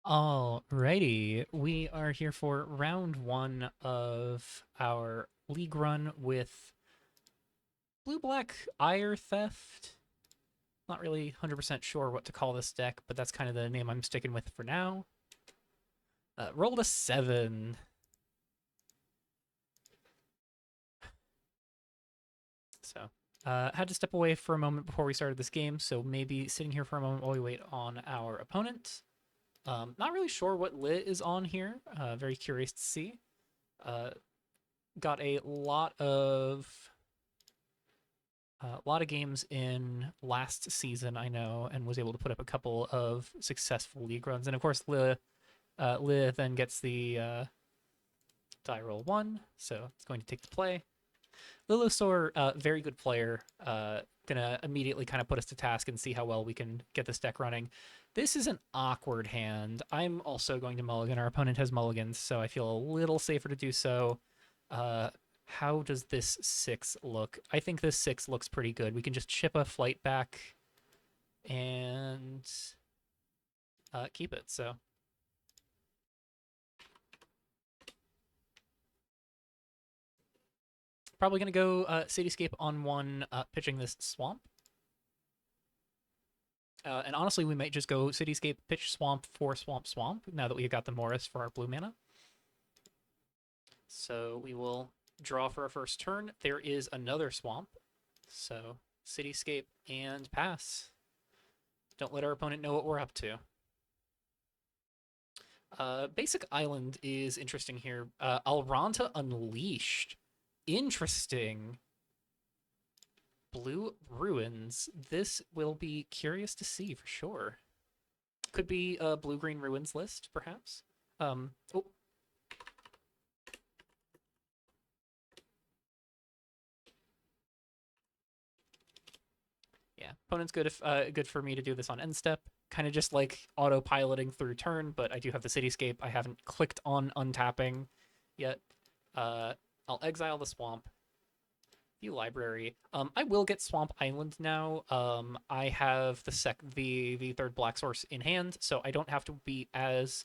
Alrighty, we are here for round one of our league run with Blue Black Ire Theft. Not really 100% sure what to call this deck, but that's kind of the name I'm sticking with for now. Rolled a 7. So, had to step away for a moment before we started this game, so maybe sitting here for a moment while we wait on our opponent. Not really sure what lit is on here. Very curious to see. Uh, got a lot of games in last season, I know, and was able to put up a couple of successful league runs. And of course, Li then gets the die roll 1, so it's going to take the play. Lilosaur, very good player. Gonna immediately kind of put us to task and see how well we can get this deck running. This is an awkward hand. I'm also going to mulligan. Our opponent has mulligans, so I feel a little safer to do so. Uh, how does this 6 look? I think this 6 looks pretty good. We can just chip a flight back and keep it. So probably going to go Cityscape on 1, pitching this Swamp. And honestly, we might just go Cityscape, pitch Swamp for Swamp Swamp now that we've got the Morris for our blue mana. So we will draw for our first turn. There is another Swamp. So Cityscape and pass. Don't let our opponent know what we're up to. Basic Island is interesting here. Alranta Unleashed. Interesting. Blue Ruins. This will be curious to see for sure. Could be a blue-green ruins list, perhaps. Oh, yeah. Opponent's good if good for me to do this on end step. Kind of just like autopiloting through turn, but I do have the Cityscape. I haven't clicked on untapping yet. I'll exile the Swamp. View library. I will get Swamp Island now. I have the third black source in hand, so I don't have to be as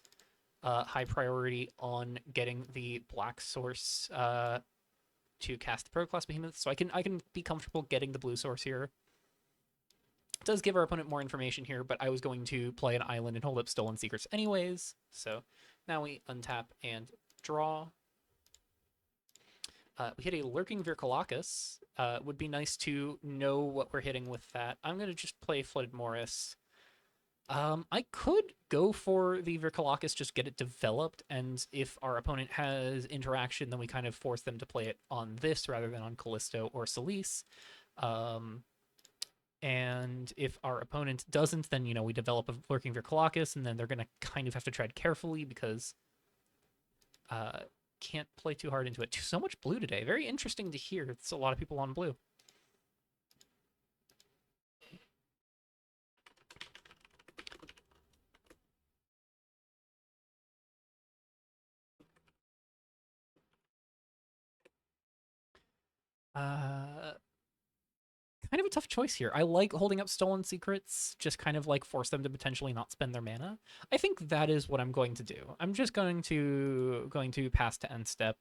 high priority on getting the black source to cast the Pro Class Behemoth. So I can be comfortable getting the blue source here. It does give our opponent more information here, but I was going to play an island and hold up Stolen Secrets anyways. So now we untap and draw. We hit a Lurking Vircolacus. Would be nice to know what we're hitting with that. I'm going to just play Flooded Morris. I could go for the Vircolacus, just get it developed, and if our opponent has interaction, then we kind of force them to play it on this rather than on Callisto or Celise. And if our opponent doesn't, then, we develop a Lurking Vircolacus, and then they're going to kind of have to tread carefully because can't play too hard into it. So much blue today. Very interesting to hear. It's a lot of people on blue. Uh, Kind of a tough choice here. I like holding up Stolen Secrets, just kind of like force them to potentially not spend their mana. I think that is what I'm going to do. I'm just going to pass to end step.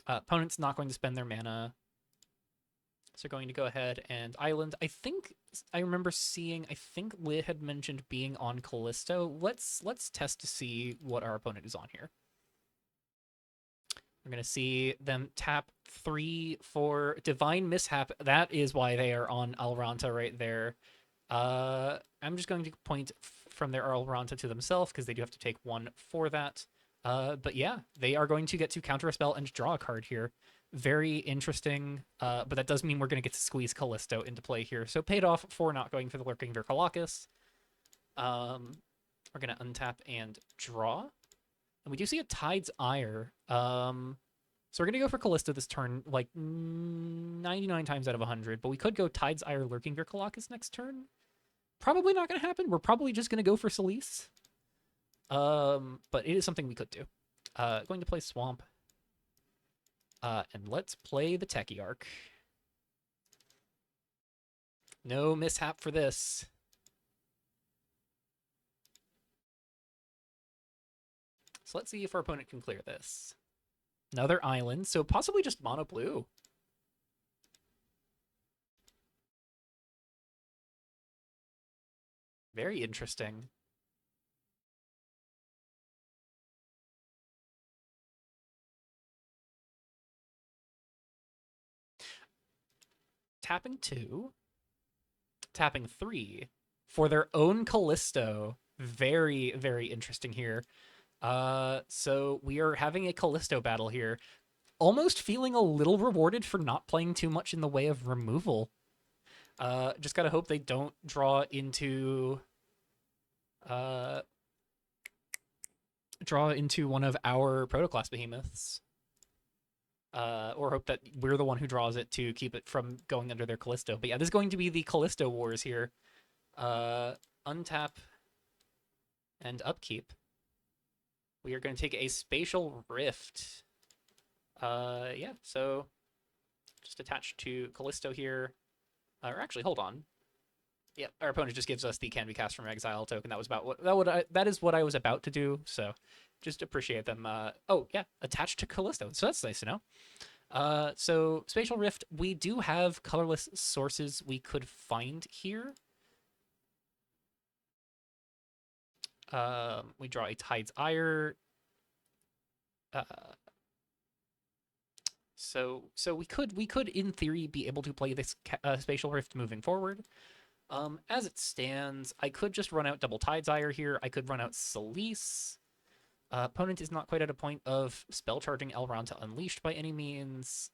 Opponent's not going to spend their mana, so going to go ahead and island. I remember seeing. I think Lit had mentioned being on Callisto. Let's test to see what our opponent is on here. We're going to see them tap 3 for Divine Mishap. That is why they are on Alranta right there. I'm just going to point from their Alranta to themselves because they do have to take 1 for that. But yeah, they are going to get to counter a spell and draw a card here. Very interesting, but that does mean we're going to get to squeeze Callisto into play here. So paid off for not going for the Lurking Vircolacus. We're going to untap and draw. And we do see a Tide's Ire. So we're going to go for Callisto this turn, like 99 times out of 100. But we could go Tide's Ire Lurking Vircolacus next turn. Probably not going to happen. We're probably just going to go for Celise. But it is something we could do. Going to play Swamp. And let's play the Techie Arc. No mishap for this. So let's see if our opponent can clear this. Another island, so possibly just mono blue. Very interesting. Tapping 2, tapping 3 for their own Callisto. Very, very interesting here. So we are having a Callisto battle here. Almost feeling a little rewarded for not playing too much in the way of removal. Just gotta hope they don't draw into uh one of our protoclass behemoths. Or hope that we're the one who draws it to keep it from going under their Callisto. But yeah, this is going to be the Callisto Wars here. Untap and upkeep. We are going to take a Spatial Rift. Yeah, so just attached to Callisto here. Or actually, hold on. Yeah, our opponent just gives us the Can Be Cast from Exile token. That was about what that is what I was about to do. So just appreciate them. Oh yeah, attached to Callisto. So that's nice to know. So Spatial Rift, we do have colorless sources we could find here. We draw a Tide's Ire. So we could in theory be able to play this Spatial Rift moving forward. As it stands, I could just run out double Tide's Ire here. I could run out Selice. Opponent is not quite at a point of spell charging Elrond Unleashed by any means.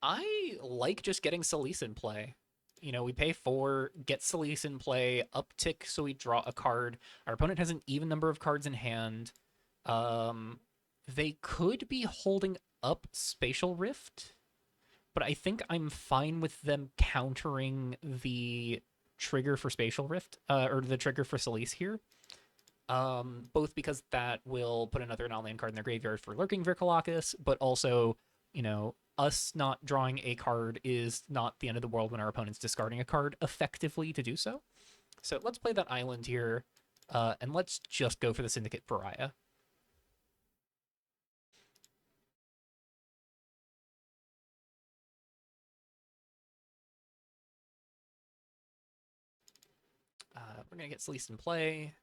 I like just getting Selice in play. You know, we pay 4, get Selice in play, uptick so we draw a card. Our opponent has an even number of cards in hand. They could be holding up Spatial Rift, but I think I'm fine with them countering the trigger for Spatial Rift, or the trigger for Selice here. Both because that will put another non-land card in their graveyard for Lurking Virkolakis, but also, you know, us not drawing a card is not the end of the world when our opponent's discarding a card effectively to do so. So let's play that island here, and let's just go for the Syndicate Pariah. We're going to get Selice in play.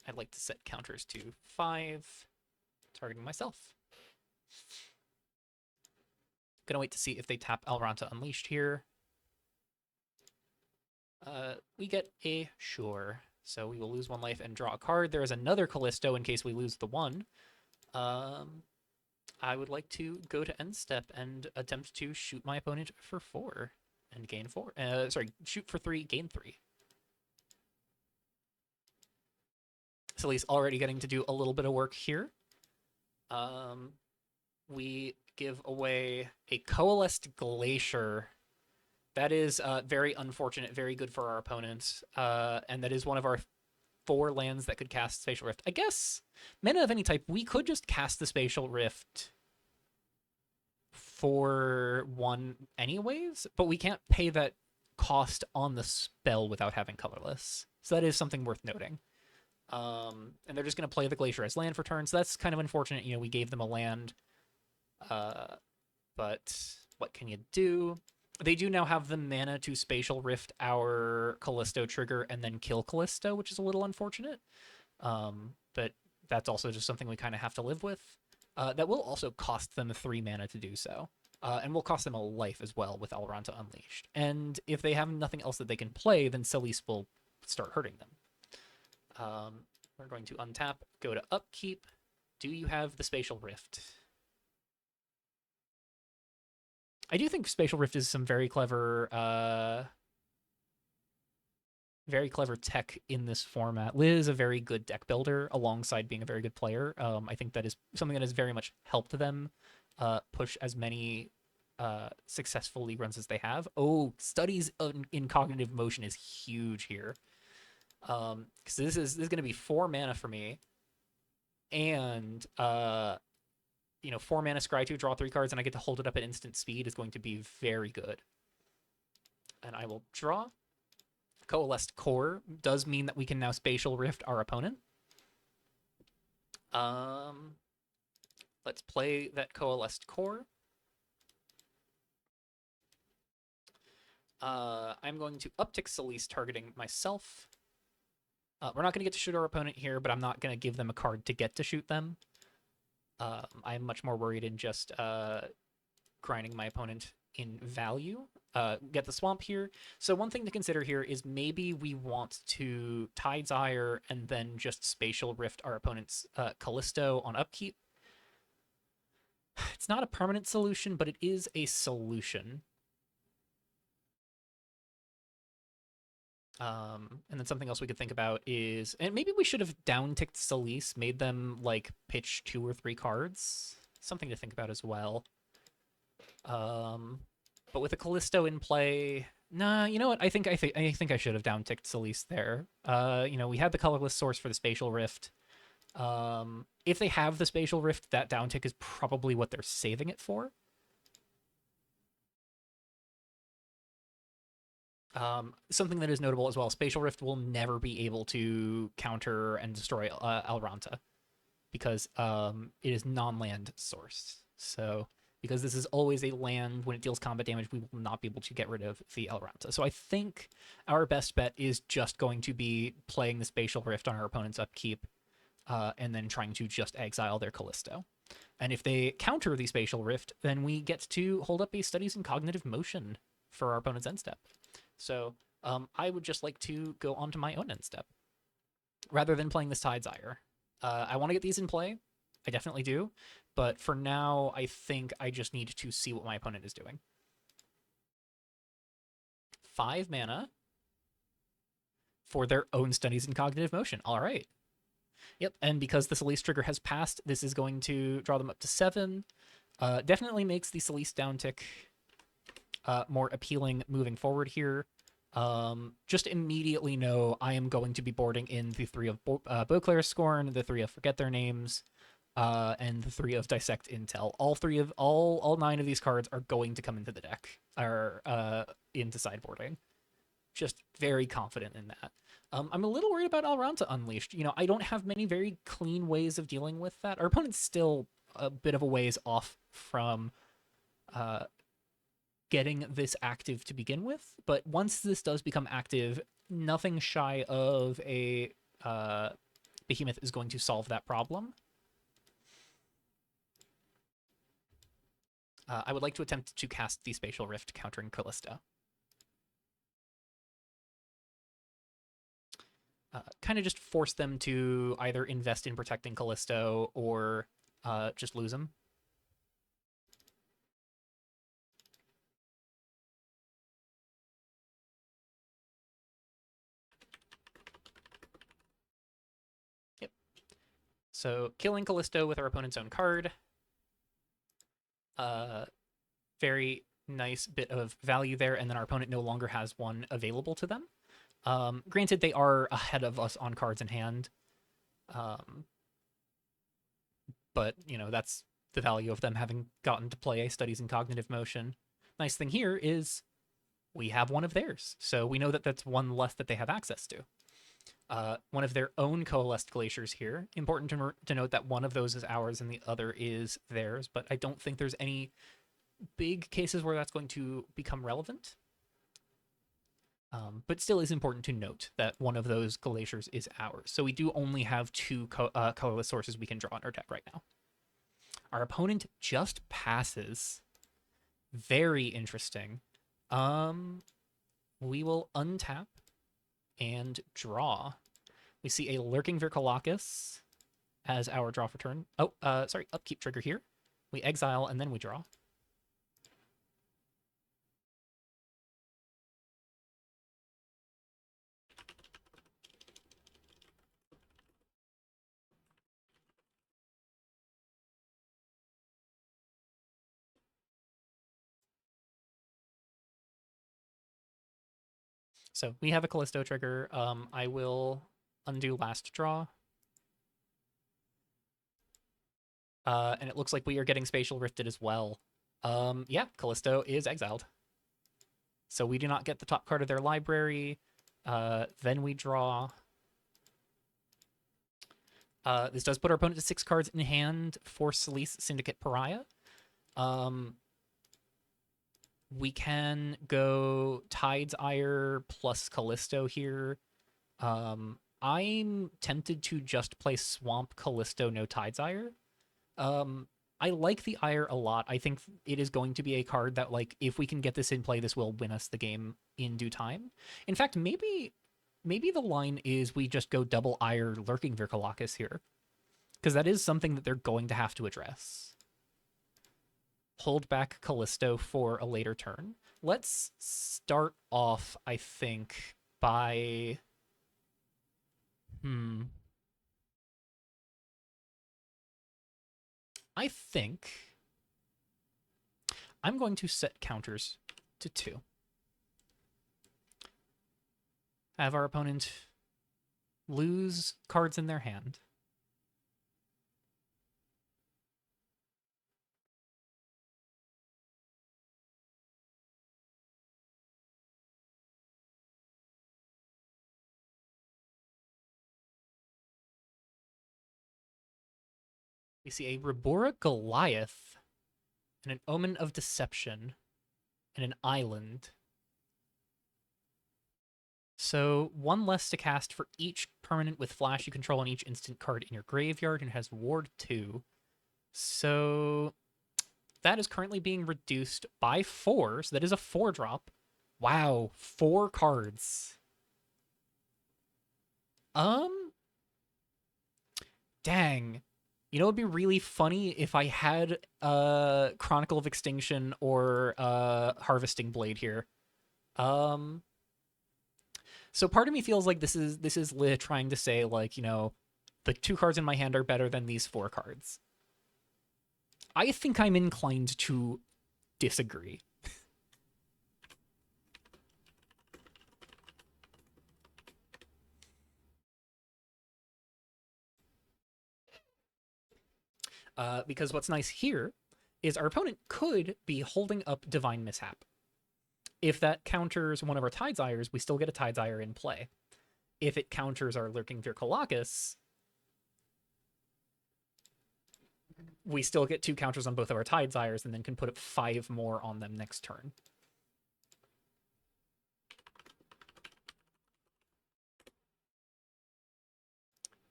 I'd like to set counters to 5, targeting myself. Gonna wait to see if they tap Elrond Unleashed here. We get a Sure. So we will lose 1 life and draw a card. There is another Callisto in case we lose the 1. I would like to go to end step and attempt to shoot my opponent for 4 and gain 4. Sorry, shoot for 3, gain 3. Selice already getting to do a little bit of work here. We give away a Coalesced Glacier. That is very unfortunate, very good for our opponent. And that is one of our 4 lands that could cast Spatial Rift. I guess, mana of any type, we could just cast the Spatial Rift for 1 anyways, but we can't pay that cost on the spell without having colorless. So that is something worth noting. And they're just going to play the Glacier as land for turn, so that's kind of unfortunate. You know, we gave them a land, but what can you do? They do now have the mana to Spatial Rift our Callisto trigger and then kill Callisto, which is a little unfortunate. But that's also just something we kind of have to live with. That will also cost them 3 mana to do so. And will cost them a life as well with Elrond Unleashed. And if they have nothing else that they can play, then Selice will start hurting them. We're going to untap, go to upkeep. Do you have the Spatial Rift? I do think Spatial Rift is some very clever tech in this format. Liz is a very good deck builder alongside being a very good player. I think that is something that has very much helped them push as many successful league runs as they have. Oh, studies in cognitive motion is huge here. Because this is going to be 4 mana for me, and 4 mana scry 2, draw 3 cards, and I get to hold it up at instant speed is going to be very good. And I will draw. Coalesced Core does mean that we can now Spatial Rift our opponent. Um, let's play that Coalesced Core. I'm going to uptick Solis targeting myself. We're not going to get to shoot our opponent here, but I'm not going to give them a card to get to shoot them. I'm much more worried in just grinding my opponent in value. Get the swamp here. So one thing to consider here is maybe we want to Tide's Ire and then just Spatial Rift our opponent's Callisto on upkeep. It's not a permanent solution, but it is a solution. And then something else we could think about is, and maybe we should have down-ticked Solis, made them like pitch 2 or 3 cards. Something to think about as well. But with a Callisto in play, nah, you know what? I think I should have down-ticked Solis there. We had the colorless source for the Spatial Rift. If they have the Spatial Rift, that down-tick is probably what they're saving it for. Something that is notable as well, Spatial Rift will never be able to counter and destroy Alranta because it is non-land sourced. So because this is always a land, when it deals combat damage, we will not be able to get rid of the Alranta. So I think our best bet is just going to be playing the Spatial Rift on our opponent's upkeep and then trying to just exile their Callisto. And if they counter the Spatial Rift, then we get to hold up a Studies in Cognitive Motion for our opponent's end step. So I would just like to go on to my own end step rather than playing this Tide's Ire. I want to get these in play. I definitely do. But for now, I think I just need to see what my opponent is doing. 5 mana for their own Studies in Cognitive Motion. All right. Yep, and because the Solis trigger has passed, this is going to draw them up to 7. Definitely makes the Solis downtick more appealing moving forward here. Just immediately know I am going to be boarding in the 3 of Beauclair's Scorn, the 3 of Forget Their Names, and the 3 of Dissect Intel. All 9 of these cards are going to come into the deck, or into sideboarding. Just very confident in that. I'm a little worried about Alranta Unleashed. I don't have many very clean ways of dealing with that. Our opponent's still a bit of a ways off from getting this active to begin with, but once this does become active, nothing shy of a Behemoth is going to solve that problem. I would like to attempt to cast the Spatial Rift countering Callisto. Kind of just force them to either invest in protecting Callisto or just lose him. Yep. So killing Callisto with our opponent's own card. Very nice bit of value there, and then our opponent no longer has one available to them. Granted, they are ahead of us on cards in hand. But, that's the value of them having gotten to play Studies in Cognitive Motion. Nice thing here is we have one of theirs, so we know that that's one less that they have access to. One of their own Coalesced Glaciers here. Important to note that one of those is ours and the other is theirs, but I don't think there's any big cases where that's going to become relevant. But still is important to note that one of those glaciers is ours. So we do only have 2 colorless sources we can draw in our deck right now. Our opponent just passes. Very interesting. We will untap and draw. We see a Lurking Vircolacus as our draw for turn. Oh, sorry, upkeep trigger here. We exile and then we draw. So we have a Callisto trigger. I will undo last draw. And it looks like we are getting Spatial Rifted as well. Yeah, Callisto is exiled. So we do not get the top card of their library. Then we draw. This does put our opponent to 6 cards in hand for Selice Syndicate Pariah. We can go Tide's Ire plus Callisto here. I'm tempted to just play Swamp Callisto, no Tide's Ire. I like the Ire a lot. I think it is going to be a card that, like, if we can get this in play, this will win us the game in due time. In fact, maybe the line is we just go double Ire Lurking Virkolakis here, because that is something that they're going to have to address. Hold back Callisto for a later turn. Let's start off, I think, by... I think I'm going to set counters to 2. Have our opponent lose cards in their hand. We see a Rabora Goliath and an Omen of Deception and an Island. So 1 less to cast for each permanent with flash you control on each instant card in your graveyard, and has Ward 2. So that is currently being reduced by 4, so that is a 4-drop. Wow, 4 cards. Dang. You know, it'd be really funny if I had Chronicle of Extinction or Harvesting Blade here. So part of me feels like this is Lit trying to say, like, you know, the 2 cards in my hand are better than these 4 cards. I think I'm inclined to disagree. Because what's nice here is our opponent could be holding up Divine Mishap. If that counters one of our Tide's Ires, we still get a Tide's Ire in play. If it counters our Lurking Virkolakis, we still get 2 counters on both of our Tide's Ires and then can put up 5 more on them next turn.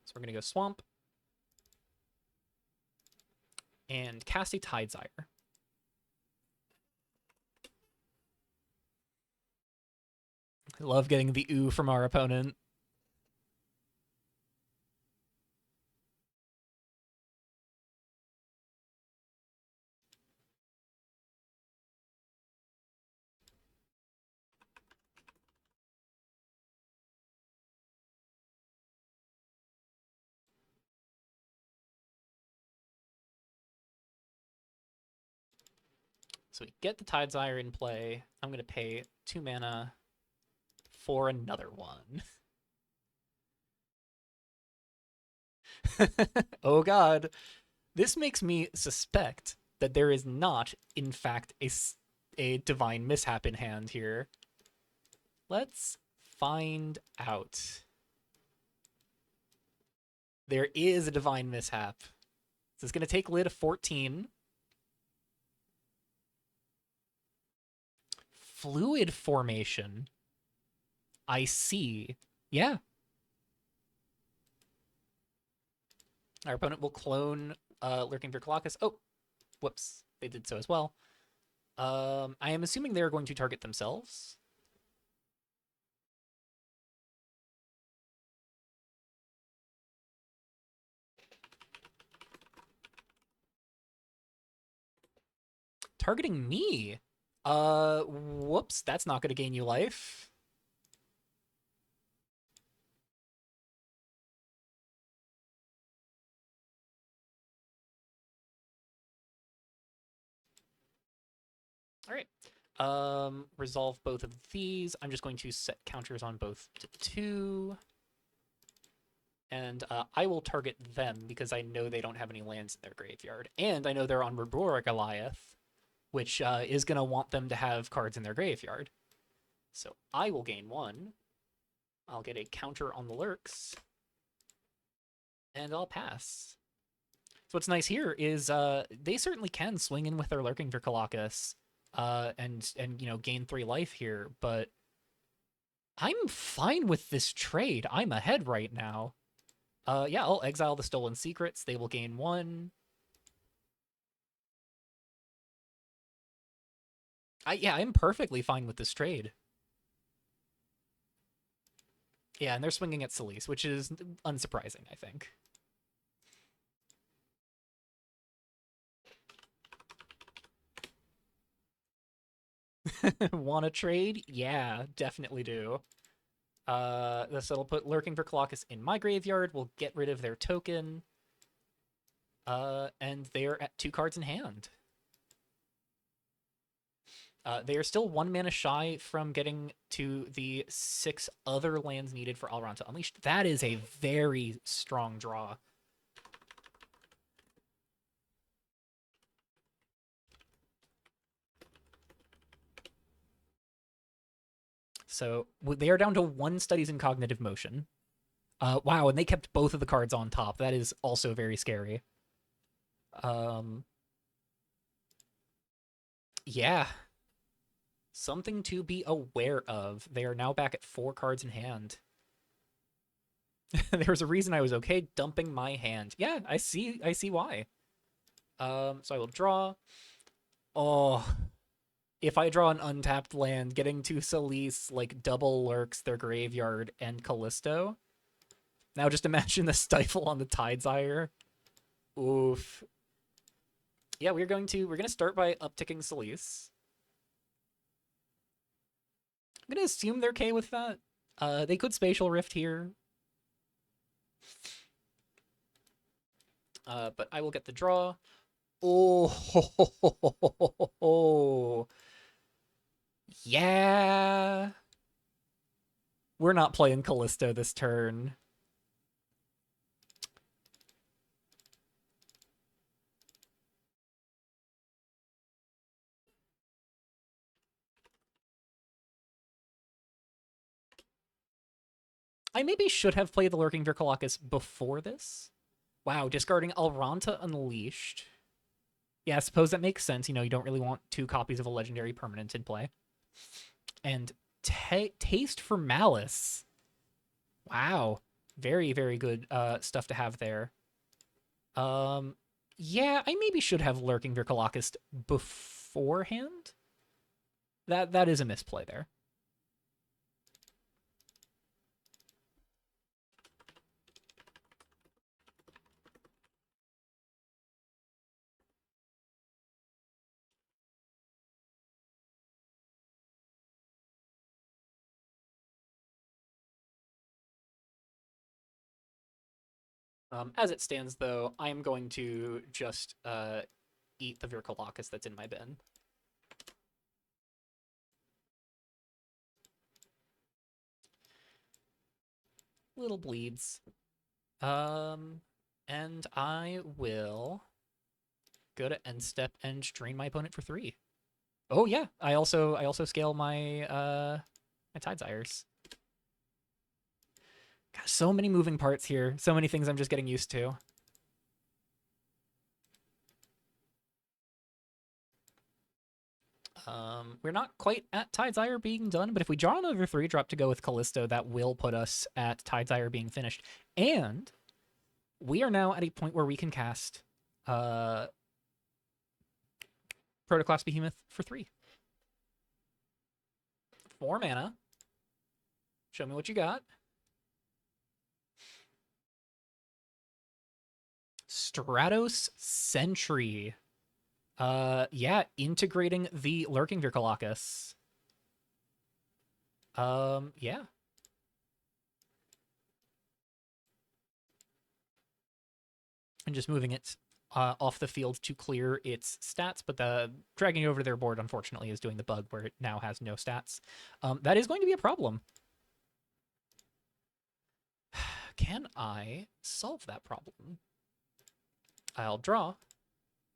So we're going to go Swamp and cast a Tide's Ire. I love getting the ooh from our opponent. So we get the Tide's Ire in play. I'm going to pay 2 mana for another one. Oh god. This makes me suspect that there is not, in fact, a Divine Mishap in hand here. Let's find out. There is a Divine Mishap. So it's going to take Lit a 14. Fluid Formation. I see. Yeah. Our opponent will clone Lurking Virkolakis. Oh, whoops. They did so as well. I am assuming they're going to target themselves. Targeting me? Whoops. That's not going to gain you life. All right. Resolve both of these. I'm just going to set counters on both to 2. And I will target them because I know they don't have any lands in their graveyard. And I know they're on Rabora Goliath, which is going to want them to have cards in their graveyard. So I will gain 1. I'll get a counter on the Lurks. and I'll pass. So what's nice here is they certainly can swing in with their Lurking Virkolakis and gain 3 life here, but I'm fine with this trade. I'm ahead right now. Yeah, I'll exile the Stolen Secrets. They will gain 1. Yeah, I'm perfectly fine with this trade. Yeah, and they're swinging at Celise, which is unsurprising, I think. Want to trade? Yeah, definitely do. This will put Lurking Virkolakis in my graveyard. We'll get rid of their token. And they're at 2 cards in hand. They are still 1 mana shy from getting to the 6 other lands needed for Alranta Unleashed. That is a very strong draw. So they are down to 1 Studies in Cognitive Motion. Wow, and they kept both of the cards on top. That is also very scary. Yeah. Something to be aware of. They are now back at 4 cards in hand. There's a reason I was okay dumping my hand. Yeah, I see why. So I will draw. Oh, if I draw an untapped land, getting to Celise like double lurks their graveyard and Callisto. Now just imagine the stifle on the Tidesire. Oof. Yeah, we're gonna start by upticking Celise. I'm gonna assume they're okay with that. They could Spatial Rift here. But I will get the draw. Oh, yeah. We're not playing Callisto this turn. I maybe should have played the Lurking Virkolakis before this. Wow, discarding Alranta Unleashed. Yeah, I suppose that makes sense. You don't really want 2 copies of a legendary permanent in play. And Taste for Malice. Wow. Very, very good stuff to have there. Yeah, I maybe should have Lurking Virkolakis beforehand. That is a misplay there. As it stands, though, I am going to just eat the Virkolakis that's in my bin. Little bleeds. And I will go to end step and drain my opponent for 3. Oh yeah, I also scale my my Tidesires. God, so many moving parts here. So many things I'm just getting used to. We're not quite at Tidesire being done, but if we draw another 3-drop to go with Callisto, that will put us at Tidesire being finished. And we are now at a point where we can cast Protoclast Behemoth for 3. 4 mana. Show me what you got. Stratos Sentry. Yeah, integrating the Lurking Virkolakis. Yeah. And just moving it off the field to clear its stats, but the dragging it over to their board, unfortunately, is doing the bug where it now has no stats. That is going to be a problem. Can I solve that problem? I'll draw.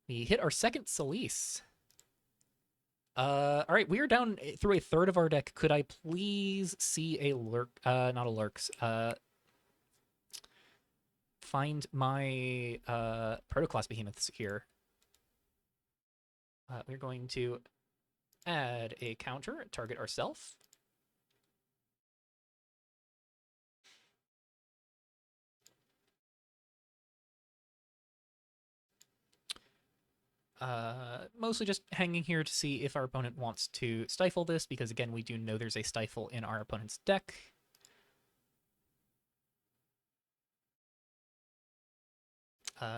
We hit our second Celise. All right, we are down through a third of our deck. Could I please see a lurk? Not a lurks. find my protoclass behemoths here. We're going to add a counter, target ourself. Mostly just hanging here to see if our opponent wants to stifle this, because again, we do know there's a stifle in our opponent's deck.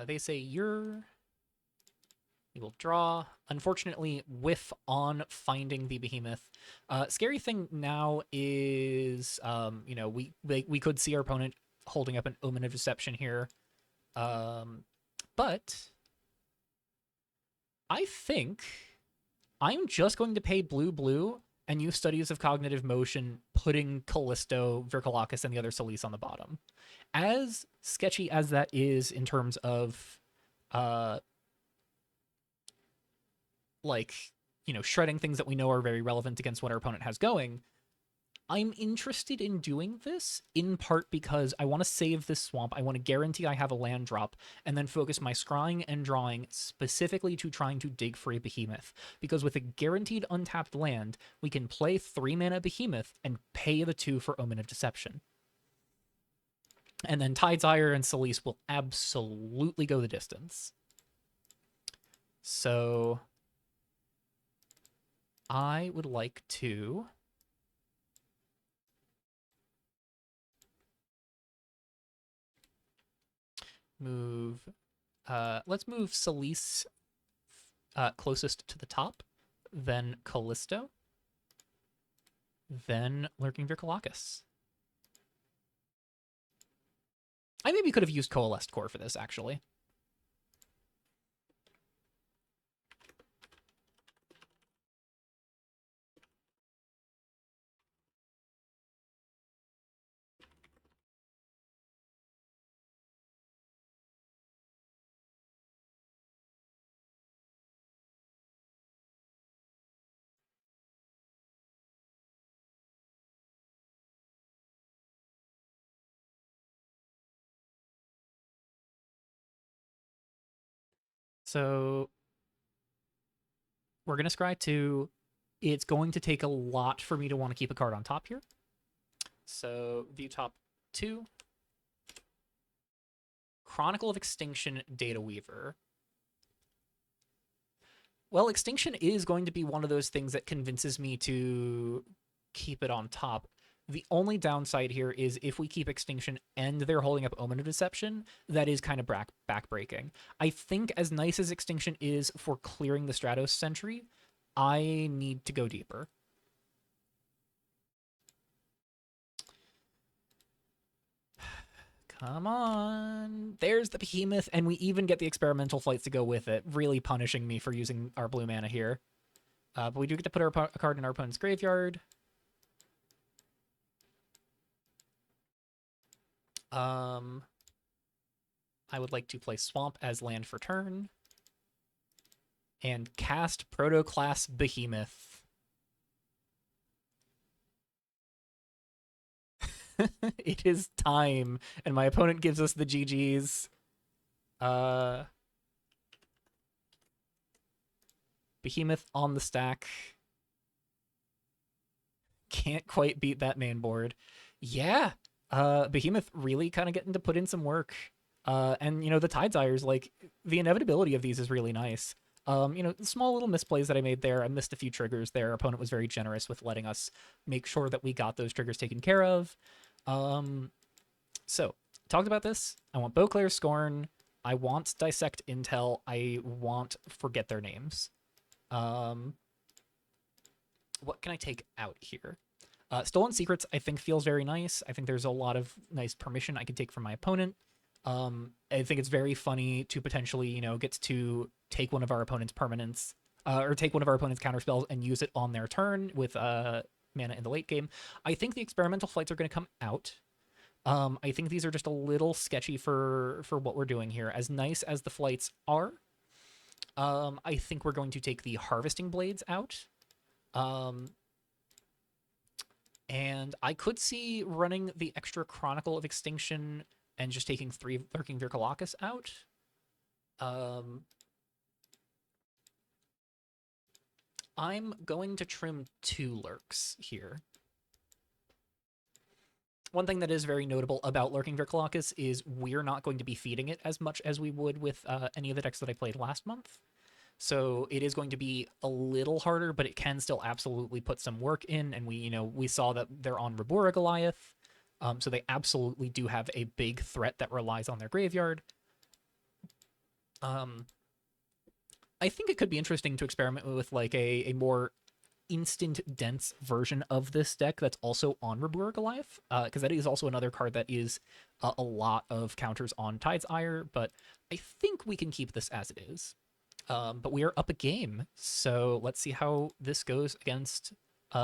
They say you're... We will draw. Unfortunately, whiff on finding the behemoth. Scary thing now is, you know, we could see our opponent holding up an Omen of Deception here. But I think I'm just going to pay blue and use Studies of Cognitive Motion, putting Callisto, Virkolakis, and the other Solis on the bottom. As sketchy as that is in terms of like, you know, shredding things that we know are very relevant against what our opponent has going, I'm interested in doing this in part because I want to save this swamp. I want to guarantee I have a land drop and then focus my scrying and drawing specifically to trying to dig for a behemoth. Because with a guaranteed untapped land, we can play 3 mana behemoth and pay the 2 for Omen of Deception. And then Tide's Ire and Solis will absolutely go the distance. So I would like to move, let's move Solis closest to the top, then Callisto, then Lurking Virkolakis. I maybe could have used Coalesced Core for this, actually. So we're going to scry 2. It's going to take a lot for me to want to keep a card on top here. So view top 2. Chronicle of Extinction, Data Weaver. Well, Extinction is going to be one of those things that convinces me to keep it on top. The only downside here is if we keep Extinction and they're holding up Omen of Deception, that is kind of backbreaking. I think as nice as Extinction is for clearing the Stratos Sentry, I need to go deeper. Come on. There's the Behemoth, and we even get the Experimental Flights to go with it, really punishing me for using our blue mana here. But we do get to put a card in our opponent's graveyard. I would like to play Swamp as land for turn. And cast Protoclass Behemoth. It is time, and my opponent gives us the GGs. Behemoth on the stack. Can't quite beat that main board. Yeah, Behemoth really kind of getting to put in some work. And, you know, the Tide's Ires, like, the inevitability of these is really nice. You know, small little misplays that I made there. I missed a few triggers there. Our opponent was very generous with letting us make sure that we got those triggers taken care of. So, talked about this. I want Beauclair's Scorn. I want Dissect Intel. I want Forget Their Names. What can I take out here? Stolen Secrets, I think, feels very nice. I think there's a lot of nice permission I can take from my opponent. I think it's very funny to potentially, you know, get to take one of our opponent's permanents, or take one of our opponent's counterspells and use it on their turn with mana in the late game. I think the Experimental Flights are going to come out. I think these are just a little sketchy for what we're doing here. As nice as the flights are, I think we're going to take the Harvesting Blades out. And I could see running the extra Chronicle of Extinction and just taking 3 Lurking Virkolakis out. I'm going to trim 2 lurks here. One thing that is very notable about Lurking Virkolakis is we're not going to be feeding it as much as we would with any of the decks that I played last month. So it is going to be a little harder, but it can still absolutely put some work in. And we saw that they're on Rabura Goliath. So they absolutely do have a big threat that relies on their graveyard. I think it could be interesting to experiment with like a more instant dense version of this deck that's also on Rabura Goliath, because that is also another card that is a lot of counters on Tide's Ire, but I think we can keep this as it is. But we are up a game, so let's see how this goes against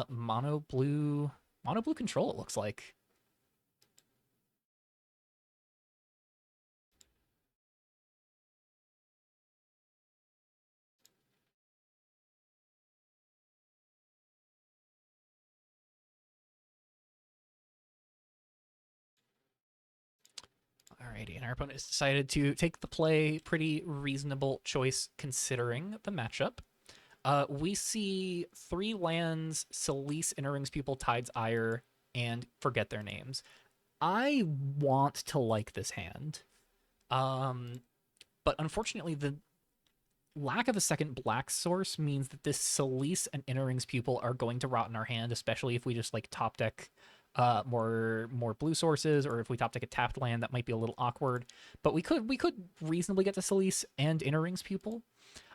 mono blue control, it looks like. Alrighty, and our opponent has decided to take the play. Pretty reasonable choice considering the matchup. We see 3 lands, Selice, Inner Pupil, Tide's Ire, and forget their names. I want to like this hand. But unfortunately, the lack of a second black source means that this Selice and Inner Pupil are going to rot in our hand, especially if we just like top deck more blue sources, or if we top deck a tapped land, that might be a little awkward. But we could reasonably get to Selice and Inner Pupil.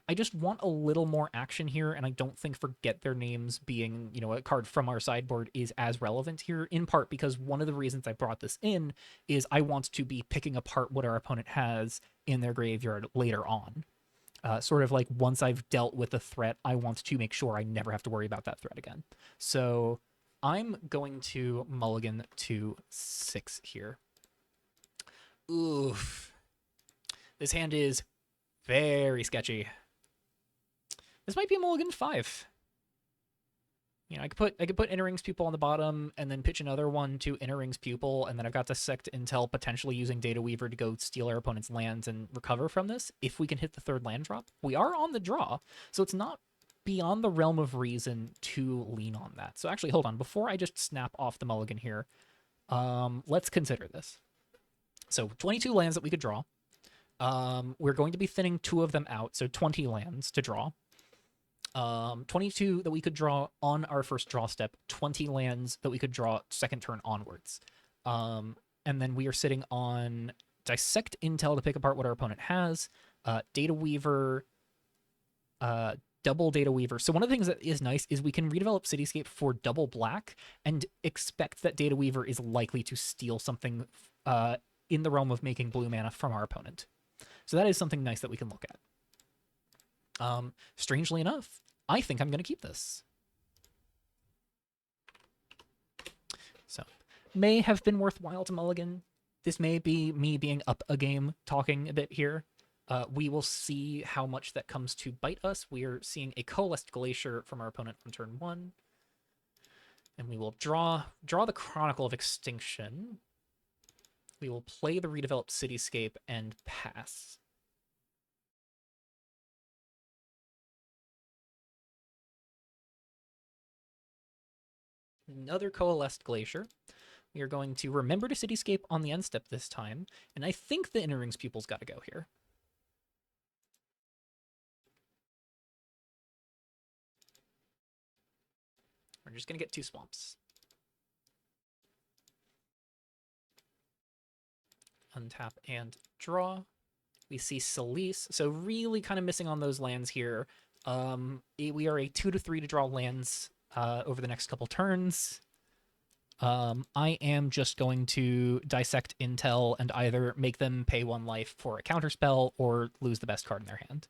I just want a little more action here, and I don't think forget their names being, a card from our sideboard is as relevant here, in part because one of the reasons I brought this in is I want to be picking apart what our opponent has in their graveyard later on. Sort of like once I've dealt with the threat, I want to make sure I never have to worry about that threat again. So I'm going to mulligan to 6 here. Oof. This hand is very sketchy. This might be a mulligan 5. I could put Inner Pupil on the bottom and then pitch another one to Inner Pupil, and then I've got Dissect Intel potentially using Data Weaver to go steal our opponent's lands and recover from this if we can hit the 3rd land drop. We are on the draw, so it's not beyond the realm of reason to lean on that. So actually, hold on. Before I just snap off the mulligan here, let's consider this. So 22 lands that we could draw. We're going to be thinning 2 of them out, so 20 lands to draw. 22 that we could draw on our first draw step, 20 lands that we could draw second turn onwards. And then we are sitting on Dissect Intel to pick apart what our opponent has, Data Weaver, double Data Weaver. So one of the things that is nice is we can redevelop Cityscape for double black and expect that Data Weaver is likely to steal something in the realm of making blue mana from our opponent. So that is something nice that we can look at. Strangely enough, I think I'm going to keep this. So, may have been worthwhile to mulligan. This may be me being up a game talking a bit here. We will see how much that comes to bite us. We are seeing a Coalesced Glacier from our opponent on turn 1. And we will draw the Chronicle of Extinction. We will play the redeveloped Cityscape and pass. Another Coalesced Glacier. We are going to remember to Cityscape on the end step this time, and I think the Inner Pupil's got to go here. We're just going to get 2 swamps. Untap and draw. We see Selice, so really kind of missing on those lands here. We are a 2 to 3 to draw lands over the next couple turns. I am just going to Dissect Intel and either make them pay 1 life for a counterspell or lose the best card in their hand.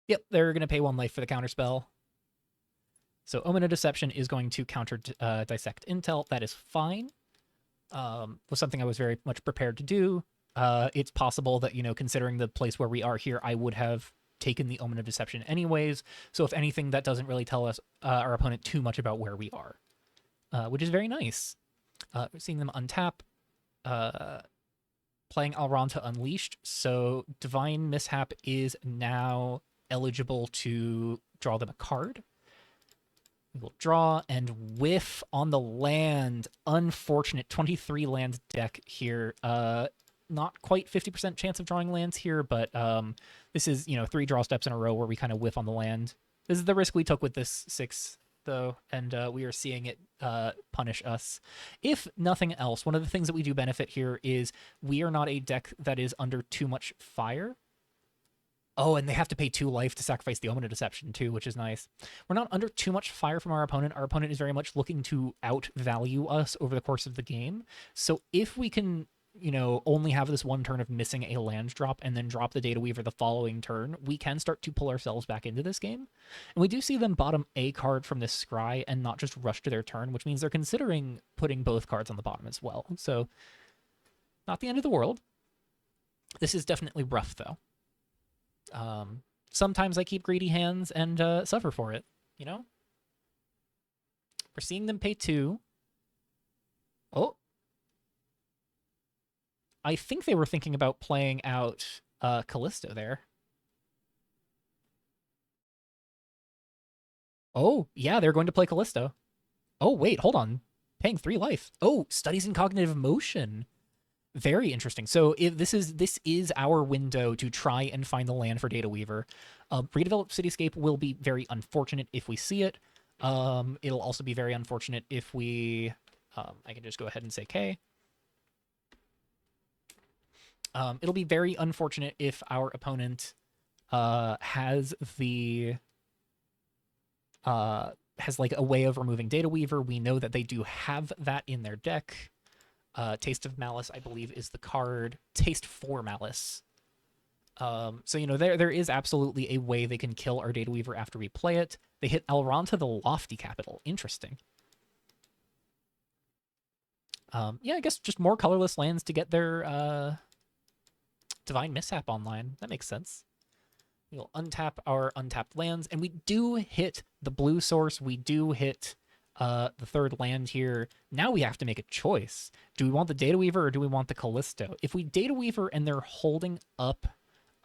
Yep, they're going to pay 1 life for the counterspell. So Omen of Deception is going to counter Dissect Intel. That is fine. Was something I was very much prepared to do. It's possible that, considering the place where we are here, I would have taken the Omen of Deception anyways. So if anything, that doesn't really tell us our opponent too much about where we are, which is very nice. Seeing them untap, playing Alranta Unleashed. So Divine Mishap is now eligible to draw them a card. We will draw and whiff on the land. Unfortunate 23 land deck here. Not quite 50% chance of drawing lands here, but this is, 3 draw steps in a row where we kind of whiff on the land. This is the risk we took with this 6, though, and we are seeing it punish us. If nothing else, one of the things that we do benefit here is we are not a deck that is under too much fire. Oh, and they have to pay 2 life to sacrifice the Omen of Deception, too, which is nice. We're not under too much fire from our opponent. Our opponent is very much looking to outvalue us over the course of the game. So if we can, only have this one turn of missing a land drop and then drop the Data Weaver the following turn, we can start to pull ourselves back into this game. And we do see them bottom a card from this scry and not just rush to their turn, which means they're considering putting both cards on the bottom as well. So, not the end of the world. This is definitely rough, though. Sometimes I keep greedy hands and suffer for it, We're seeing them pay 2. Oh. I think they were thinking about playing out Callisto there. Oh, yeah, they're going to play Callisto. Oh, wait, hold on. Paying 3 life. Oh, studies in cognitive motion. Very interesting. So if this is our window to try and find the land for Data Weaver. Redeveloped Cityscape will be very unfortunate if we see it. It'll also be very unfortunate if we... I can just go ahead and say K. It'll be very unfortunate if our opponent has like a way of removing Data Weaver. We know that they do have that in their deck. Taste of Malice, I believe, is the card. Taste for Malice. So, there is absolutely a way they can kill our Data Weaver after we play it. They hit Alranta the Lofty Capital. Interesting. Yeah, I guess just more colorless lands to get their Divine Mishap online. That makes sense. We'll untap our untapped lands, and we do hit the blue source. We do hit the 3rd land here. Now we have to make a choice. Do we want the Data Weaver or do we want the Callisto? If we Data Weaver and they're holding up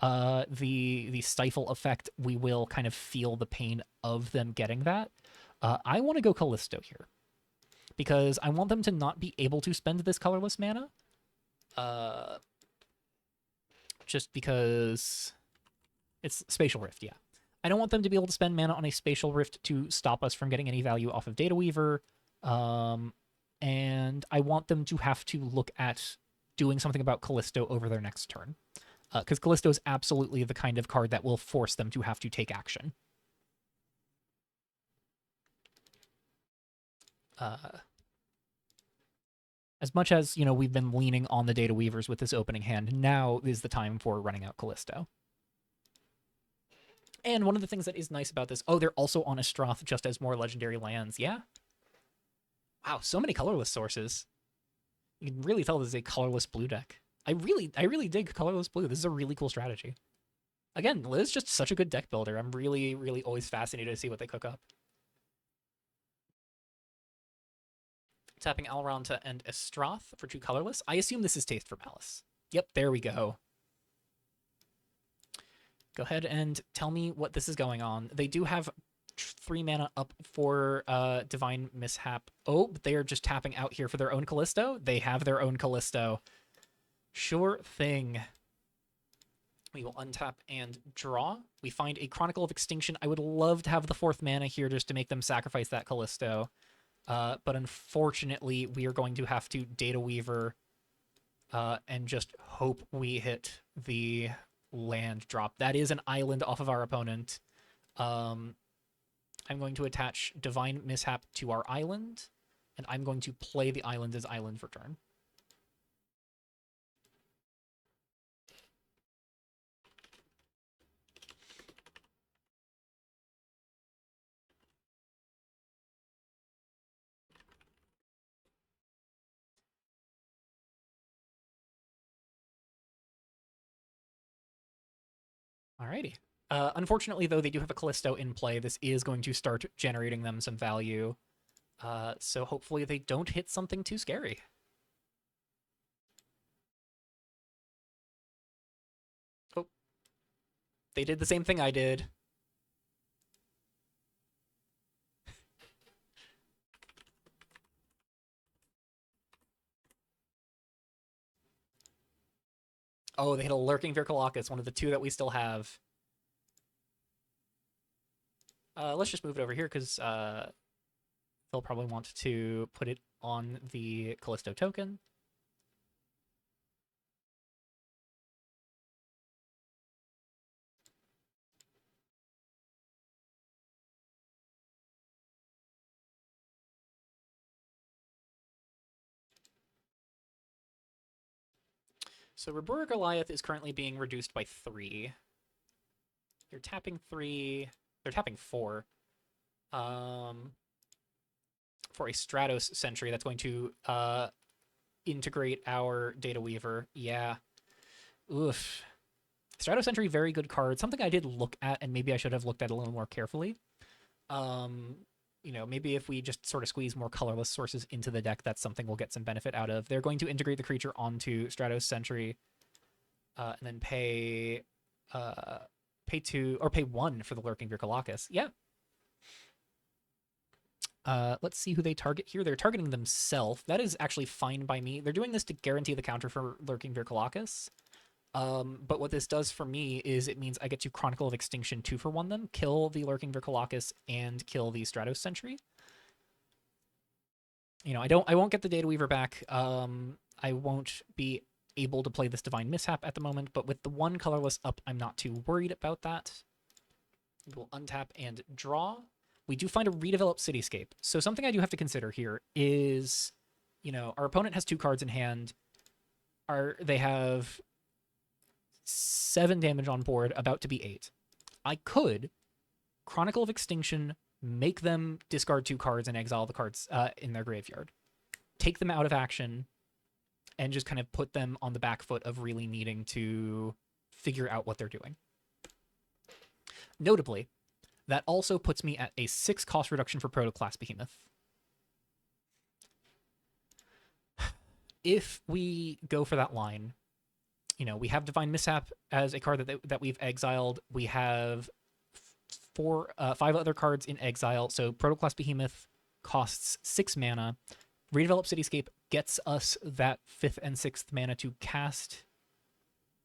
the stifle effect, we will kind of feel the pain of them getting that. I want to go Callisto here because I want them to not be able to spend this colorless mana. Just because it's Spatial Rift, yeah. I don't want them to be able to spend mana on a Spatial Rift to stop us from getting any value off of Data Weaver. And I want them to have to look at doing something about Callisto over their next turn. Because Callisto is absolutely the kind of card that will force them to have to take action. As much as, we've been leaning on the Data Weavers with this opening hand, now is the time for running out Callisto. And one of the things that is nice about this, they're also on Astroth just as more legendary lands. Yeah. Wow, so many colorless sources. You can really tell this is a colorless blue deck. I really dig colorless blue. This is a really cool strategy. Again, Liz just such a good deck builder. I'm really, really always fascinated to see what they cook up. Tapping Alranta and Astroth for 2 colorless. I assume this is Taste for Malice. Yep, there we go. Go ahead and tell me what this is going on. They do have 3 mana up for Divine Mishap. Oh, but they are just tapping out here for their own Callisto. They have their own Callisto. Sure thing. We will untap and draw. We find a Chronicle of Extinction. I would love to have the 4th mana here just to make them sacrifice that Callisto. But unfortunately, we are going to have to Data Weaver and just hope we hit the land drop. That is an island off of our opponent. I'm going to attach Divine Mishap to our island, and I'm going to play the island as island for turn. Alrighty. Unfortunately, though, they do have a Callisto in play. This is going to start generating them some value. So hopefully they don't hit something too scary. Oh, they did the same thing I did. Oh, they hit a Lurking Virculacus, one of the two that we still have. Let's just move it over here because they'll probably want to put it on the Callisto token. So Rabura Goliath is currently being reduced by 3. They're tapping 3. They're tapping 4. For a Stratos Sentry that's going to integrate our Data Weaver. Yeah. Oof. Stratos Sentry, very good card. Something I did look at, and maybe I should have looked at a little more carefully. Maybe if we just sort of squeeze more colorless sources into the deck, that's something we'll get some benefit out of. They're going to integrate the creature onto Stratos Sentry, and then pay 2 or pay 1 for the Lurking Virculacus. Yeah. Let's see who they target here. They're targeting themselves. That is actually fine by me. They're doing this to guarantee the counter for Lurking Virculacus. But what this does for me is it means I get to Chronicle of Extinction 2 for 1 them, kill the Lurking Virculacus, and kill the Stratos Sentry. I won't get the Data Weaver back. I won't be able to play this Divine Mishap at the moment, but with the 1 colorless up, I'm not too worried about that. We'll untap and draw. We do find a redeveloped Cityscape. So something I do have to consider here is, our opponent has 2 cards in hand. They have 7 damage on board, about to be 8. I could Chronicle of Extinction, make them discard 2 cards and exile the cards in their graveyard. Take them out of action and just kind of put them on the back foot of really needing to figure out what they're doing. Notably, that also puts me at a 6 cost reduction for Protoclast Behemoth. If we go for that line, we have Divine Mishap as a card that we've exiled. We have 5 other cards in exile. So Protoclast Behemoth costs 6 mana. Redevelop Cityscape gets us that 5th and 6th mana to cast.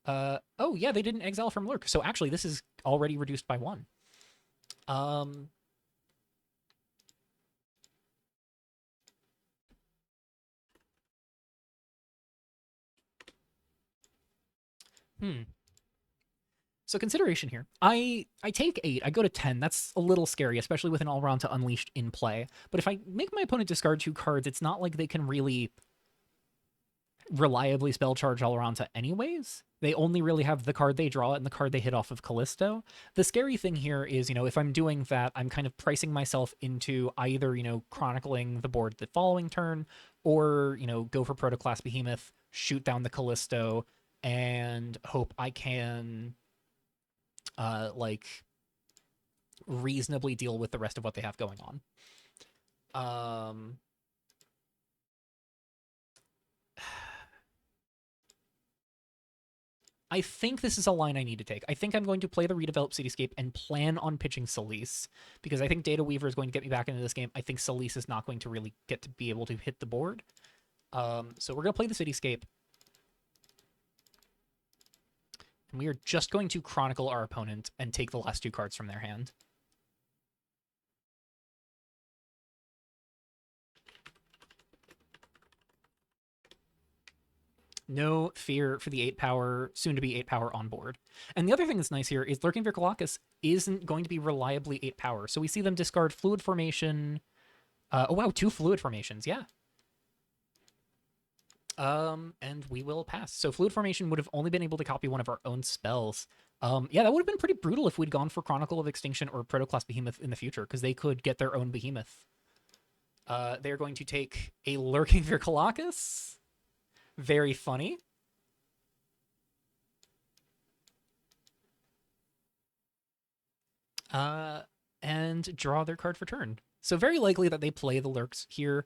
Oh yeah, they didn't exile from Lurk. So actually, this is already reduced by 1. So consideration here. I take 8. I go to 10. That's a little scary, especially with an all-round to Unleashed in play. But if I make my opponent discard 2 cards, it's not like they can really reliably spell charge all around to anyways. They only really have the card they draw and the card they hit off of Callisto. The scary thing here is, if I'm doing that, I'm kind of pricing myself into either, chronicling the board the following turn, or, go for Protoclast Behemoth, shoot down the Callisto, and hope I can reasonably deal with the rest of what they have going on. I think this is a line I need to take. I think I'm going to play the redeveloped Cityscape and plan on pitching Celise, because I think Data Weaver is going to get me back into this game. I think Celise is not going to really get to be able to hit the board. So we're going to play the Cityscape. And we are just going to Chronicle our opponent and take the last 2 cards from their hand. No fear for the 8 power, soon to be 8 power on board. And the other thing that's nice here is Lurking Virculacus isn't going to be reliably 8 power. So we see them discard Fluid Formation. Oh wow, 2 Fluid Formations, yeah. And we will pass. So Fluid Formation would have only been able to copy one of our own spells. Yeah, that would have been pretty brutal if we'd gone for Chronicle of Extinction or Protoclast Behemoth in the future, because they could get their own Behemoth. They're going to take a Lurking Virculacus. Very funny. and draw their card for turn. So very likely that they play the Lurks here.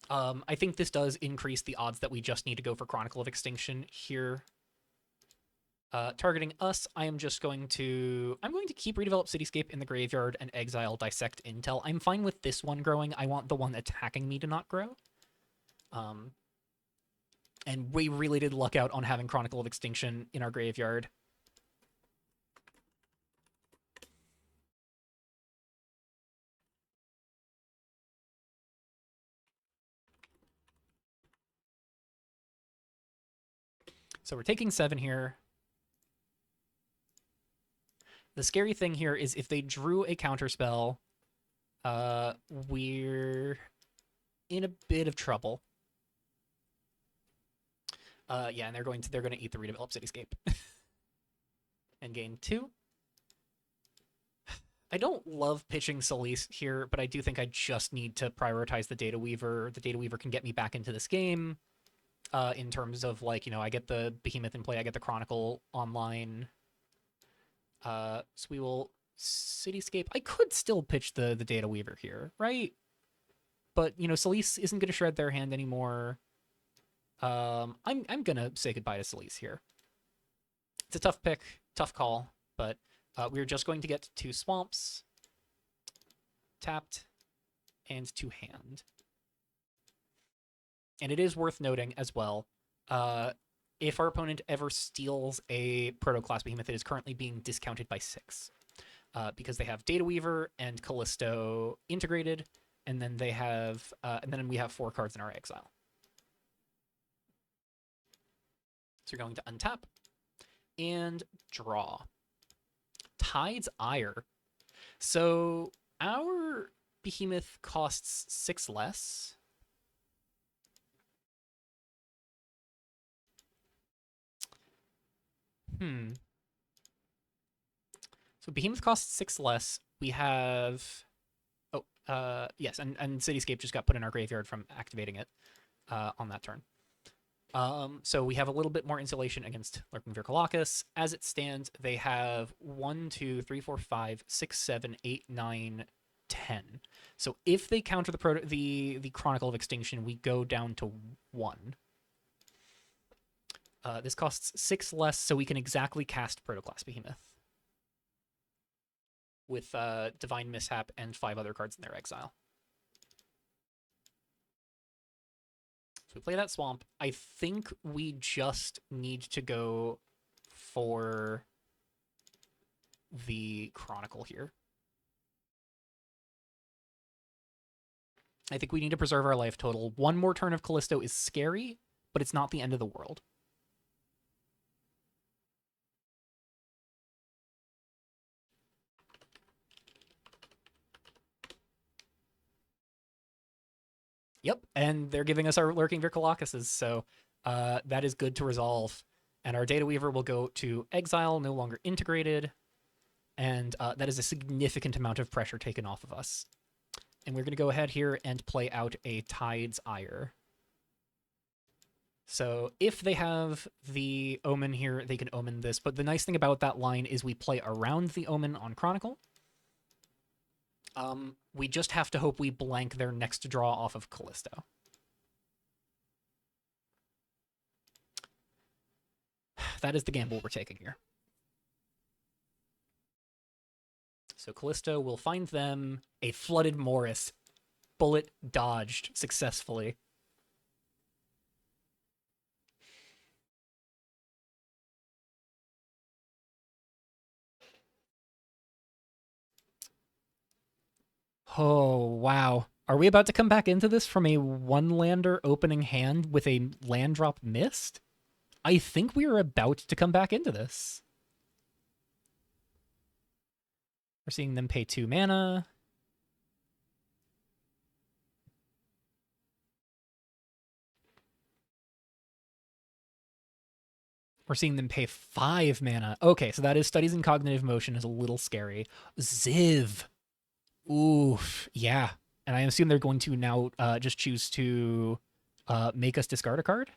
I think this does increase the odds that we just need to go for Chronicle of Extinction here. Targeting us, I'm going to keep Redevelop Cityscape in the graveyard and exile Dissect Intel. I'm fine with this one growing. I want the one attacking me to not grow. And we really did luck out on having Chronicle of Extinction in our graveyard. So we're taking 7 here. The scary thing here is if they drew a counterspell, we're in a bit of trouble. Yeah, and they're going to eat the Redevelop Cityscape and gain 2. I don't love pitching Solis here, but I do think I just need to prioritize the Data Weaver. The Data Weaver can get me back into this game. In terms of, like, I get the Behemoth in play, I get the Chronicle online. So we will Cityscape. I could still pitch the Data Weaver here, right? But, Solis isn't going to shred their hand anymore. I'm going to say goodbye to Solis here. It's a tough pick, tough call, but we're just going to get 2 swamps, tapped, and 2 hand. And it is worth noting as well, if our opponent ever steals a Proto-Class Behemoth, it is currently being discounted by 6. Because they have Data Weaver and Callisto integrated, and then they have, and then we have 4 cards in our exile. So you're going to untap and draw. Tide's Ire. So our Behemoth costs 6 less. So Behemoth costs 6 less. We have... Oh, yes, and Cityscape just got put in our graveyard from activating it on that turn. So we have a little bit more insulation against Lurking Vircolacus. As it stands, they have 1, 2, 3, 4, 5, 6, 7, 8, 9, 10. So if they counter the Chronicle of Extinction, we go down to 1. This costs 6 less, so we can exactly cast Protoclass Behemoth with Divine Mishap and 5 other cards in their exile. So we play that swamp. I think we just need to go for the Chronicle here. I think we need to preserve our life total. 1 more turn of Callisto is scary, but it's not the end of the world. Yep, and they're giving us our Lurking Vircolacuses, so that is good to resolve. And our Data Weaver will go to exile, no longer integrated, and that is a significant amount of pressure taken off of us. And we're going to go ahead here and play out a Tide's Ire. So if they have the Omen here, they can Omen this. But the nice thing about that line is we play around the Omen on Chronicle. We just have to hope we blank their next draw off of Callisto. That is the gamble we're taking here. So Callisto will find them a Flooded Morris. Bullet dodged successfully. Oh, wow. Are we about to come back into this from a 1-lander opening hand with a land drop missed? I think we are about to come back into this. We're seeing them pay 2 mana. We're seeing them pay 5 mana. Okay, so that is Studies in Cognitive Motion is a little scary. Ziv. Oof. Yeah. And I assume they're going to now just choose to make us discard a card.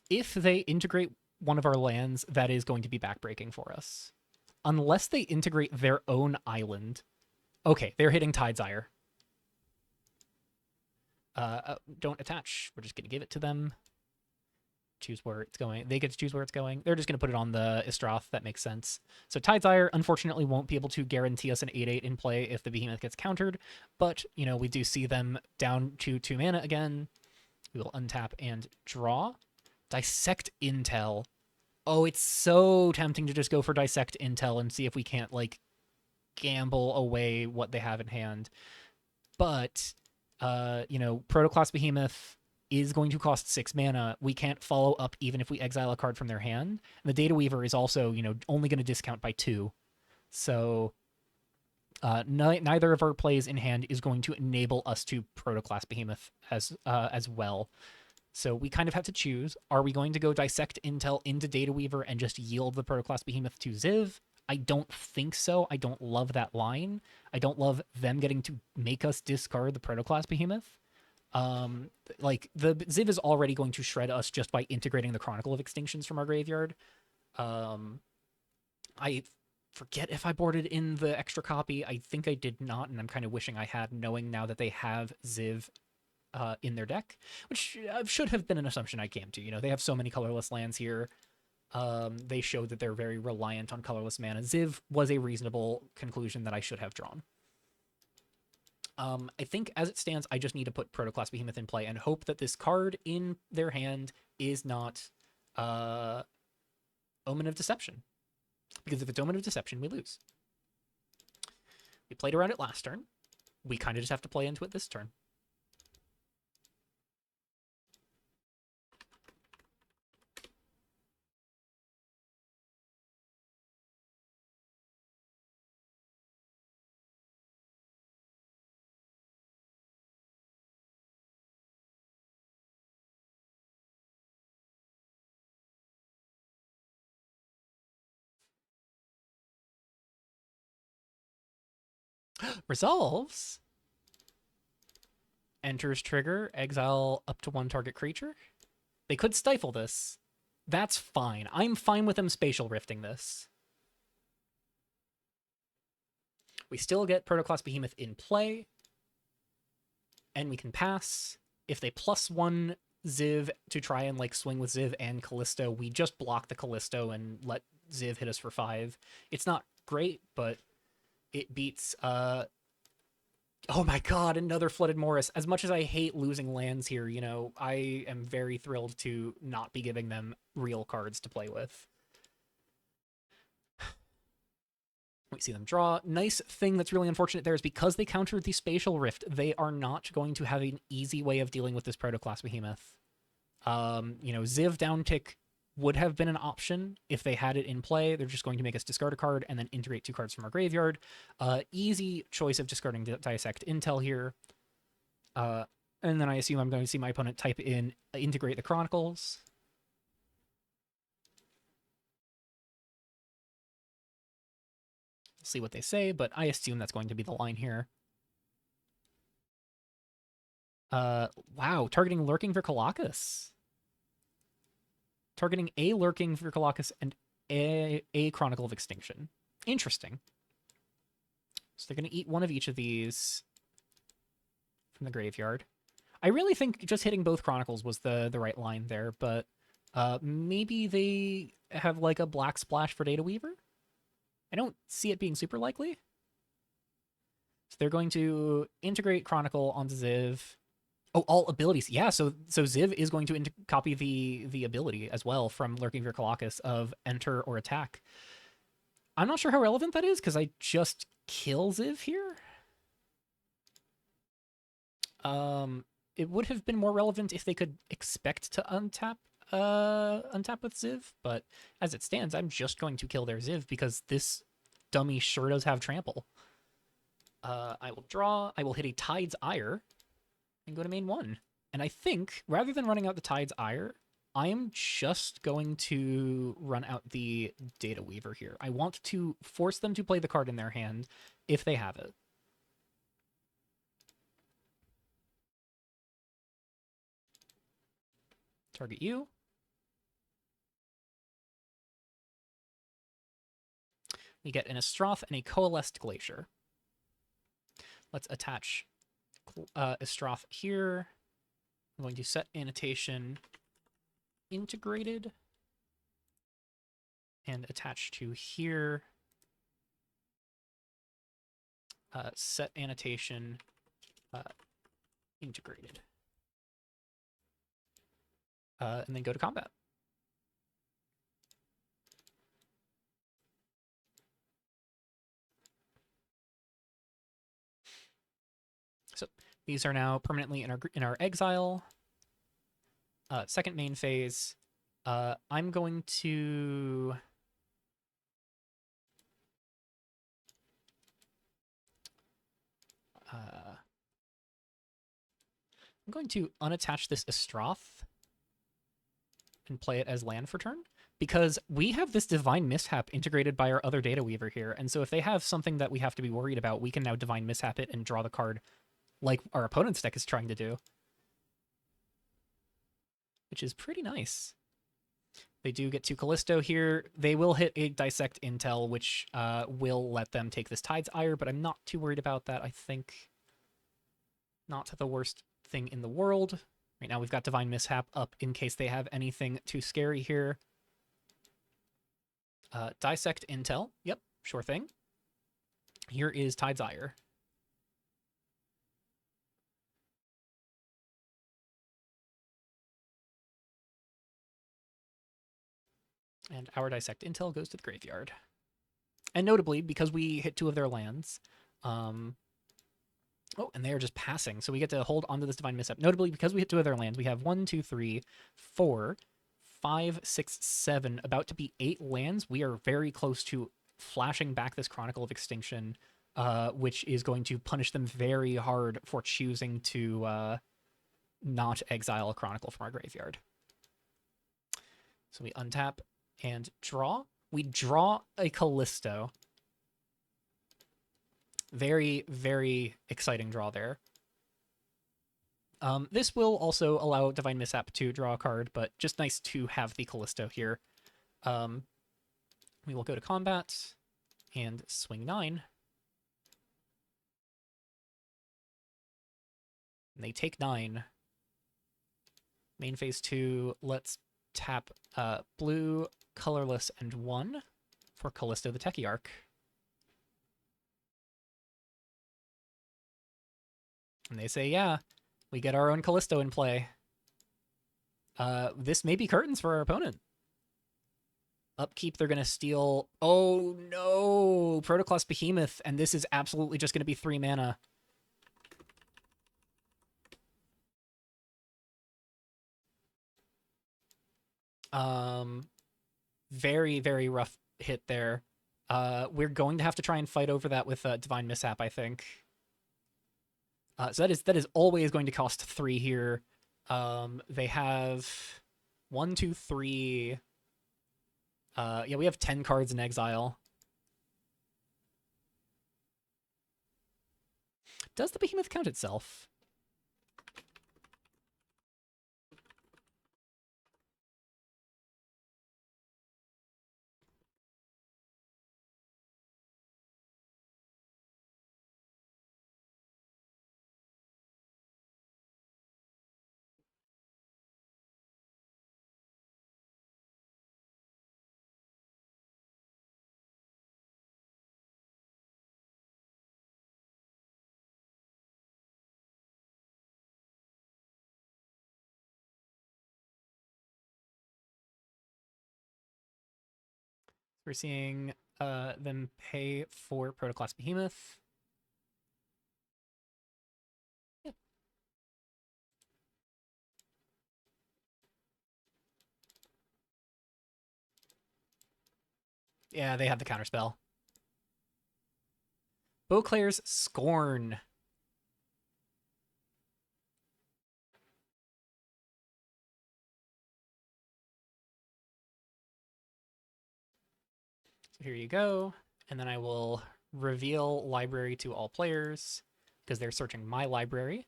If they integrate one of our lands, that is going to be backbreaking for us. Unless they integrate their own island. Okay, they're hitting Tide's Ire. Don't attach. We're just going to give it to them. Choose where it's going. They get to choose where it's going. They're just going to put it on the Istroth. That makes sense. So Tide's Ire, unfortunately, won't be able to guarantee us an 8/8 in play if the Behemoth gets countered. But, you know, we do see them down to 2 mana again. We will untap and draw. Dissect Intel. Oh, it's so tempting to just go for Dissect Intel and see if we can't, like, gamble away what they have in hand. But, you know, Protoclast Behemoth is going to cost 6 mana. We can't follow up even if we exile a card from their hand. And the Data Weaver is also, you know, only going to discount by 2. So neither of our plays in hand is going to enable us to Protoclast Behemoth as well. So we kind of have to choose. Are we going to go Dissect Intel into Data Weaver and just yield the Protoclast Behemoth to Ziv? I don't think so. I don't love that line. I don't love them getting to make us discard the Protoclast Behemoth. Like, the Ziv is already going to shred us just by integrating the Chronicle of Extinctions from our graveyard. I forget if I boarded in the extra copy. I think I did not, and I'm kind of wishing I had, knowing now that they have Ziv in their deck, which should have been an assumption I came to. You know, they have so many colorless lands here. They showed that they're very reliant on colorless mana. Ziv was a reasonable conclusion that I should have drawn. I think as it stands, I just need to put Protoclast Behemoth in play and hope that this card in their hand is not Omen of Deception. Because if it's Omen of Deception, we lose. We played around it last turn. We kind of just have to play into it this turn. Resolves. Enters trigger, exile up to 1 target creature. They could stifle this. That's fine. I'm fine with them spatial rifting this. We still get Protoclast Behemoth in play. And we can pass. If they +1 Ziv to try and, like, swing with Ziv and Callisto, we just block the Callisto and let Ziv hit us for 5. It's not great, but it beats oh my god, another Flooded Morris. As much as I hate losing lands here, you know, I am very thrilled to not be giving them real cards to play with. We see them draw. Nice thing that's really unfortunate there is because they countered the Spatial Rift, they are not going to have an easy way of dealing with this Protoclast Behemoth. You know, Ziv downtick would have been an option if they had it in play. They're just going to make us discard a card and then integrate 2 cards from our graveyard. Easy choice of discarding Dissect Intel here. And then I assume I'm going to see my opponent type in integrate the Chronicles. We'll see what they say, but I assume that's going to be the line here. Wow, targeting Lurking Vircolacus. Targeting a Lurking Vircolacus and a Chronicle of Extinction. Interesting. So they're going to eat one of each of these from the graveyard. I really think just hitting both Chronicles was the right line there, but maybe they have, like, a black splash for Data Weaver? I don't see it being super likely. So they're going to integrate Chronicle onto Ziv. Oh, all abilities. Yeah, so Ziv is going to copy the ability as well from Lurking Vircolacus of enter or attack. I'm not sure how relevant that is because I just kill Ziv here. It would have been more relevant if they could expect to untap with Ziv, but as it stands, I'm just going to kill their Ziv because this dummy sure does have trample. I will draw. I will hit a Tide's Ire and go to main 1. And I think, rather than running out the Tide's Ire, I am just going to run out the Data Weaver here. I want to force them to play the card in their hand if they have it. Target you. We get an Estroth and a Coalesced Glacier. Let's attach Estroth here. I'm going to set annotation integrated and attach to here. Set annotation integrated. And then go to combat. So these are now permanently in our exile. Second main phase. I'm going to unattach this Estroth and play it as land for turn, because we have this Divine Mishap integrated by our other Data Weaver here, and so if they have something that we have to be worried about, we can now Divine Mishap it and draw the card like our opponent's deck is trying to do, which is pretty nice. They do get 2 Callisto here. They will hit a Dissect Intel, which will let them take this Tide's Ire, but I'm not too worried about that. I think not the worst thing in the world. Right now we've got Divine Mishap up in case they have anything too scary here. Dissect Intel. Yep, sure thing. Here is Tide's Ire. And our Dissect Intel goes to the graveyard. And notably, because we hit 2 of their lands, oh, and they are just passing, so we get to hold onto this Divine Mishap. Notably, because we hit 2 of their lands, we have 1, 2, 3, 4, 5, 6, 7, about to be 8 lands. We are very close to flashing back this Chronicle of Extinction, which is going to punish them very hard for choosing to not exile a Chronicle from our graveyard. So we untap and draw. We draw a Callisto. Very, very exciting draw there. This will also allow Divine Mishap to draw a card, but just nice to have the Callisto here. We will go to combat and swing 9. And they take 9. Main phase 2, let's tap blue, colorless, and 1 for Callisto the Techiarch. And they say, yeah, we get our own Callisto in play. This may be curtains for our opponent. Upkeep, they're going to steal... Oh, no! Protoclast Behemoth, and this is absolutely just going to be 3 mana. Very, very rough hit there. We're going to have to try and fight over that with Divine Mishap, I think. So that is always going to cost 3 here. They have 1, 2, 3. Yeah, we have 10 cards in exile. Does the Behemoth count itself? We're seeing them pay for Protoclast Behemoth. Yeah. Yeah, they have the counterspell. Beauclair's Scorn. So here you go. And then I will reveal library to all players because they're searching my library.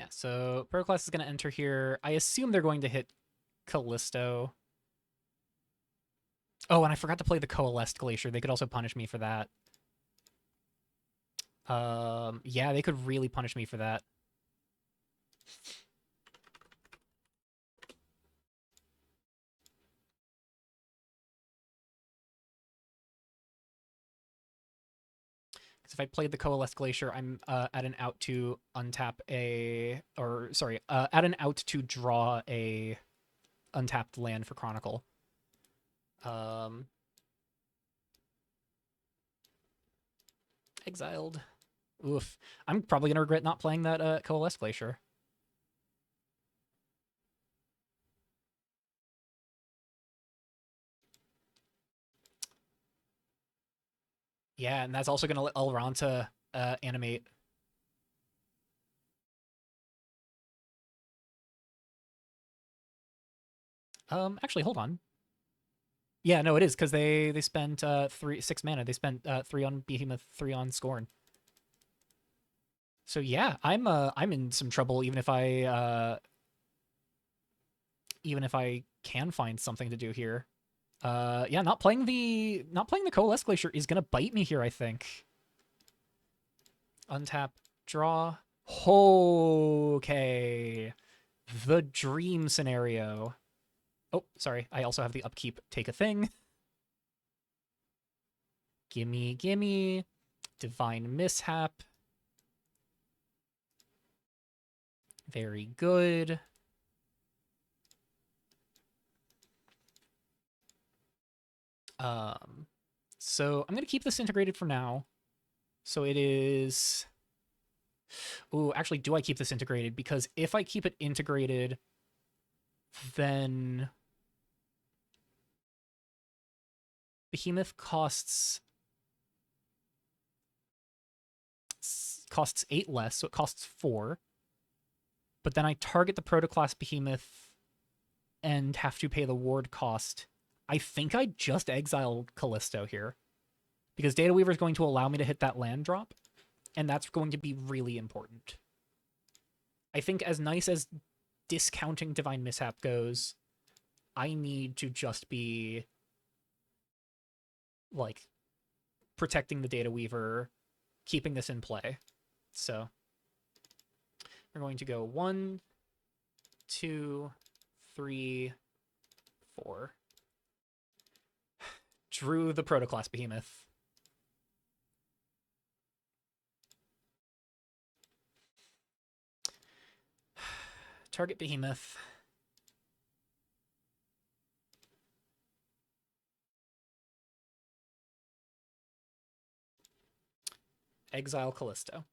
Yeah, so Protoclast is going to enter here. I assume they're going to hit Callisto. Oh, and I forgot to play the Coalesced Glacier. They could also punish me for that. Yeah, they could really punish me for that. Because if I played the Coalesced Glacier, I'm at an out to untap at an out to draw a untapped land for Chronicle. Exiled. Oof. I'm probably gonna regret not playing that Coalesced Glacier. Yeah, and that's also gonna let Elranta animate. Actually, hold on. Yeah, no, it is because they spent 6 mana. They spent 3 on Behemoth, 3 on Scorn. So yeah, I'm in some trouble even if I can find something to do here. Yeah, not playing the Coalesced Glacier is gonna bite me here, I think. Untap, draw. Okay. The dream scenario. Oh, sorry. I also have the upkeep take a thing. Gimme, gimme. Divine Mishap. Very good. So I'm gonna keep this integrated for now. So it is. Ooh, actually, do I keep this integrated? Because if I keep it integrated, then Behemoth costs 8 less, so it costs 4. But then I target the Protoclast Behemoth and have to pay the ward cost. I think I just exiled Callisto here because Data Weaver is going to allow me to hit that land drop, and that's going to be really important. I think as nice as discounting Divine Mishap goes, I need to just be like protecting the Data Weaver, keeping this in play. So we're going to go 1, 2, 3, 4. Drew the Protoclast Behemoth. Target Behemoth. Exile Callisto.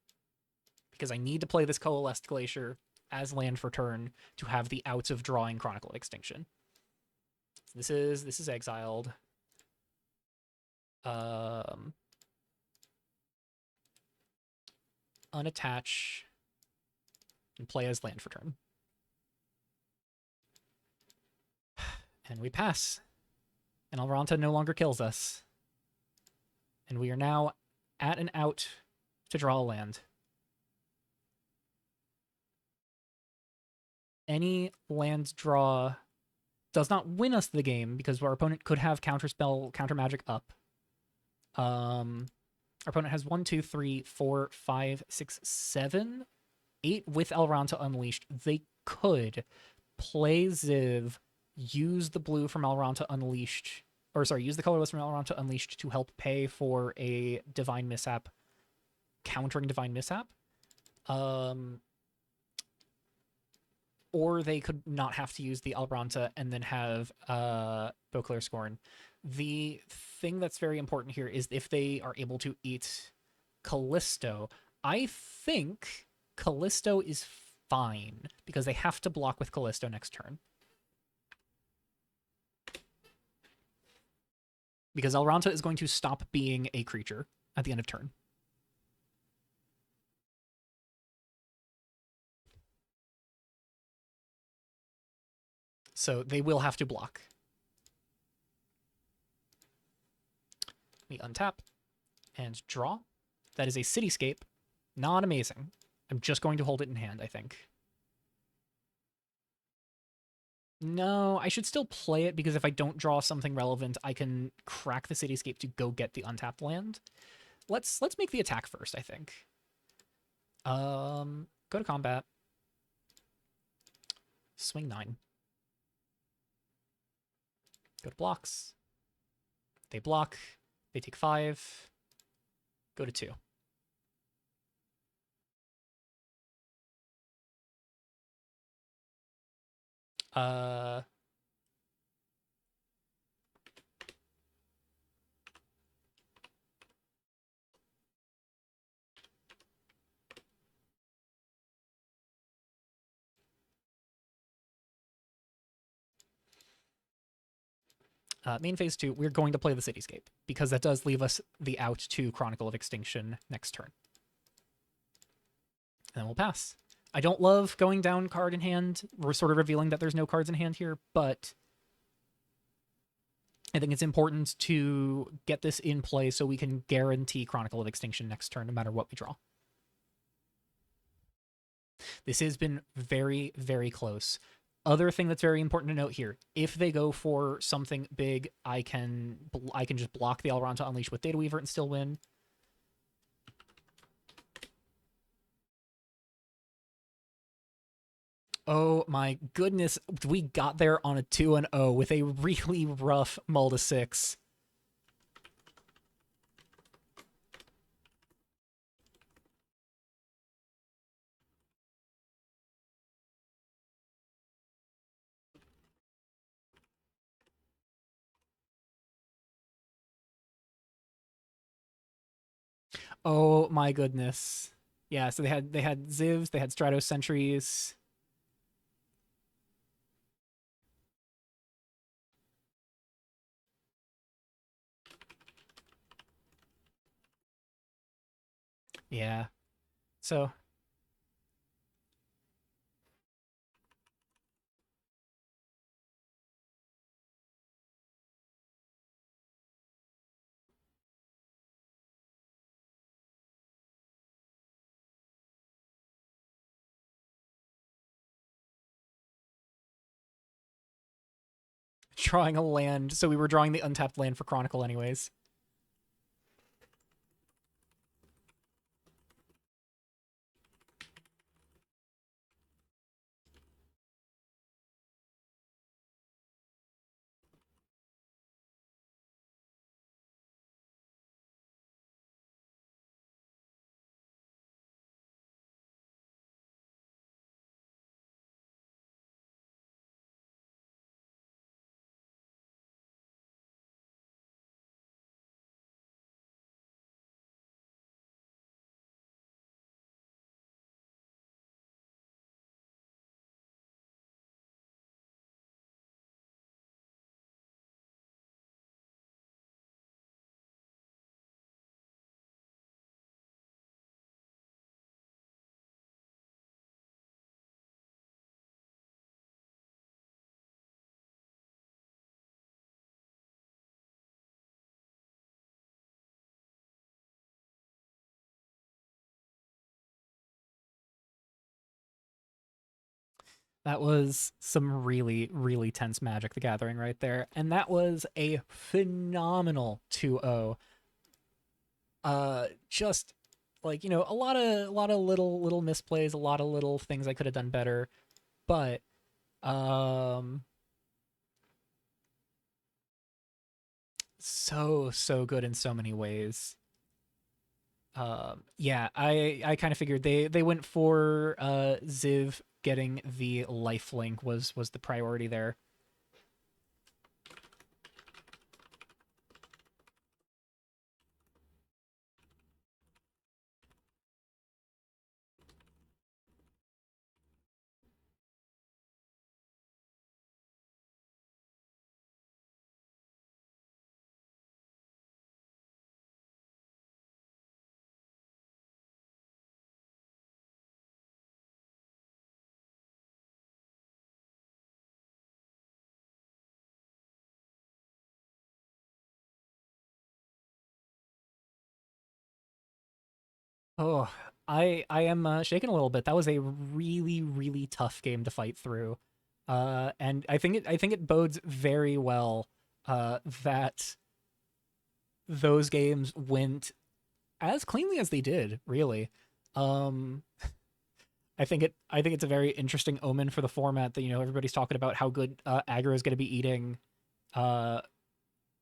Because I need to play this Coalesced Glacier as land for turn to have the outs of drawing Chronicle Extinction. This is exiled. Unattach and play as land for turn. And we pass. And Elranta no longer kills us. And we are now at an out to draw a land. Any land draw does not win us the game because our opponent could have counterspell, counter magic up. Our opponent has 1, 2, 3, 4, 5, 6, 7, 8 with Elranta Unleashed. They could play Ziv, use the blue from Elranta Unleashed, use the colorless from Elranta Unleashed to help pay for a Divine Mishap, countering Divine Mishap. Or they could not have to use the Elranta and then have Beauclair Scorn. The thing that's very important here is if they are able to eat Callisto. I think Callisto is fine because they have to block with Callisto next turn. Because Elranta is going to stop being a creature at the end of turn. So they will have to block. We untap and draw. That is a Cityscape. Not amazing. I'm just going to hold it in hand, I think. No, I should still play it because if I don't draw something relevant, I can crack the cityscape to go get the untapped land. Let's make the attack first, I think. Go to combat. Swing 9. Go to blocks. They block. They take 5. Go to 2. Uh, Main phase 2, we're going to play the cityscape because that does leave us the out to Chronicle of Extinction next turn. And then we'll pass. I don't love going down card in hand. We're sort of revealing that there's no cards in hand here, but I think it's important to get this in play so we can guarantee Chronicle of Extinction next turn no matter what we draw. This has been very, very close. Other thing that's very important to note here: if they go for something big, I can just block the Elrond Unleash with Data Weaver and still win. Oh my goodness, we got there on a 2-0 with a really rough Mulda 6. Oh my goodness. Yeah, so they had Zivs, they had Stratos Sentries. Yeah. So drawing a land, so we were drawing the untapped land for Chronicle anyways. That was some really, really tense Magic the Gathering right there. And that was a phenomenal 2-0. Just like, a lot of little misplays, a lot of little things I could have done better. But um so good in so many ways. Yeah, I kind of figured they went for Ziv getting the lifelink was the priority there. Oh, I am shaking a little bit. That was a really, really tough game to fight through. And I think it bodes very well that those games went as cleanly as they did, really. Um, I think it's a very interesting omen for the format that everybody's talking about how good aggro is going to be eating uh,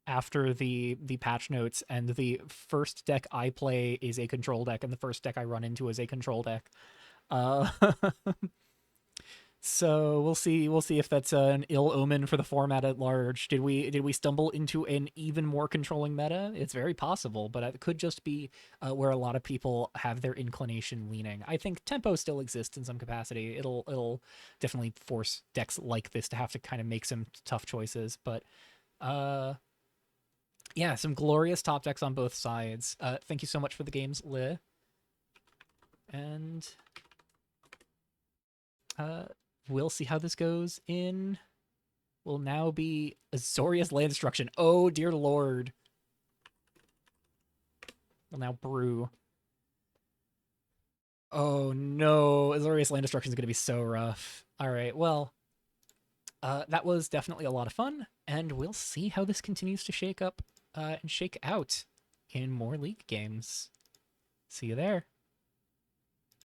after the patch notes, and the first deck I play is a control deck, and the first deck I run into is a control deck. Uh, So we'll see if that's an ill omen for the format at large. Did we stumble into an even more controlling meta? It's very possible, but it could just be where a lot of people have their inclination leaning. I think tempo still exists in some capacity. It'll definitely force decks like this to have to kind of make some tough choices, but uh yeah, some glorious top decks on both sides. Thank you so much for the games, Li. And uh we'll see how this goes in will now be Azorius Land Destruction. Oh, dear lord. Will now brew. Oh, no. Azorius Land Destruction is going to be so rough. All right, well, that was definitely a lot of fun, and we'll see how this continues to shake up and shake out in more League games. See you there.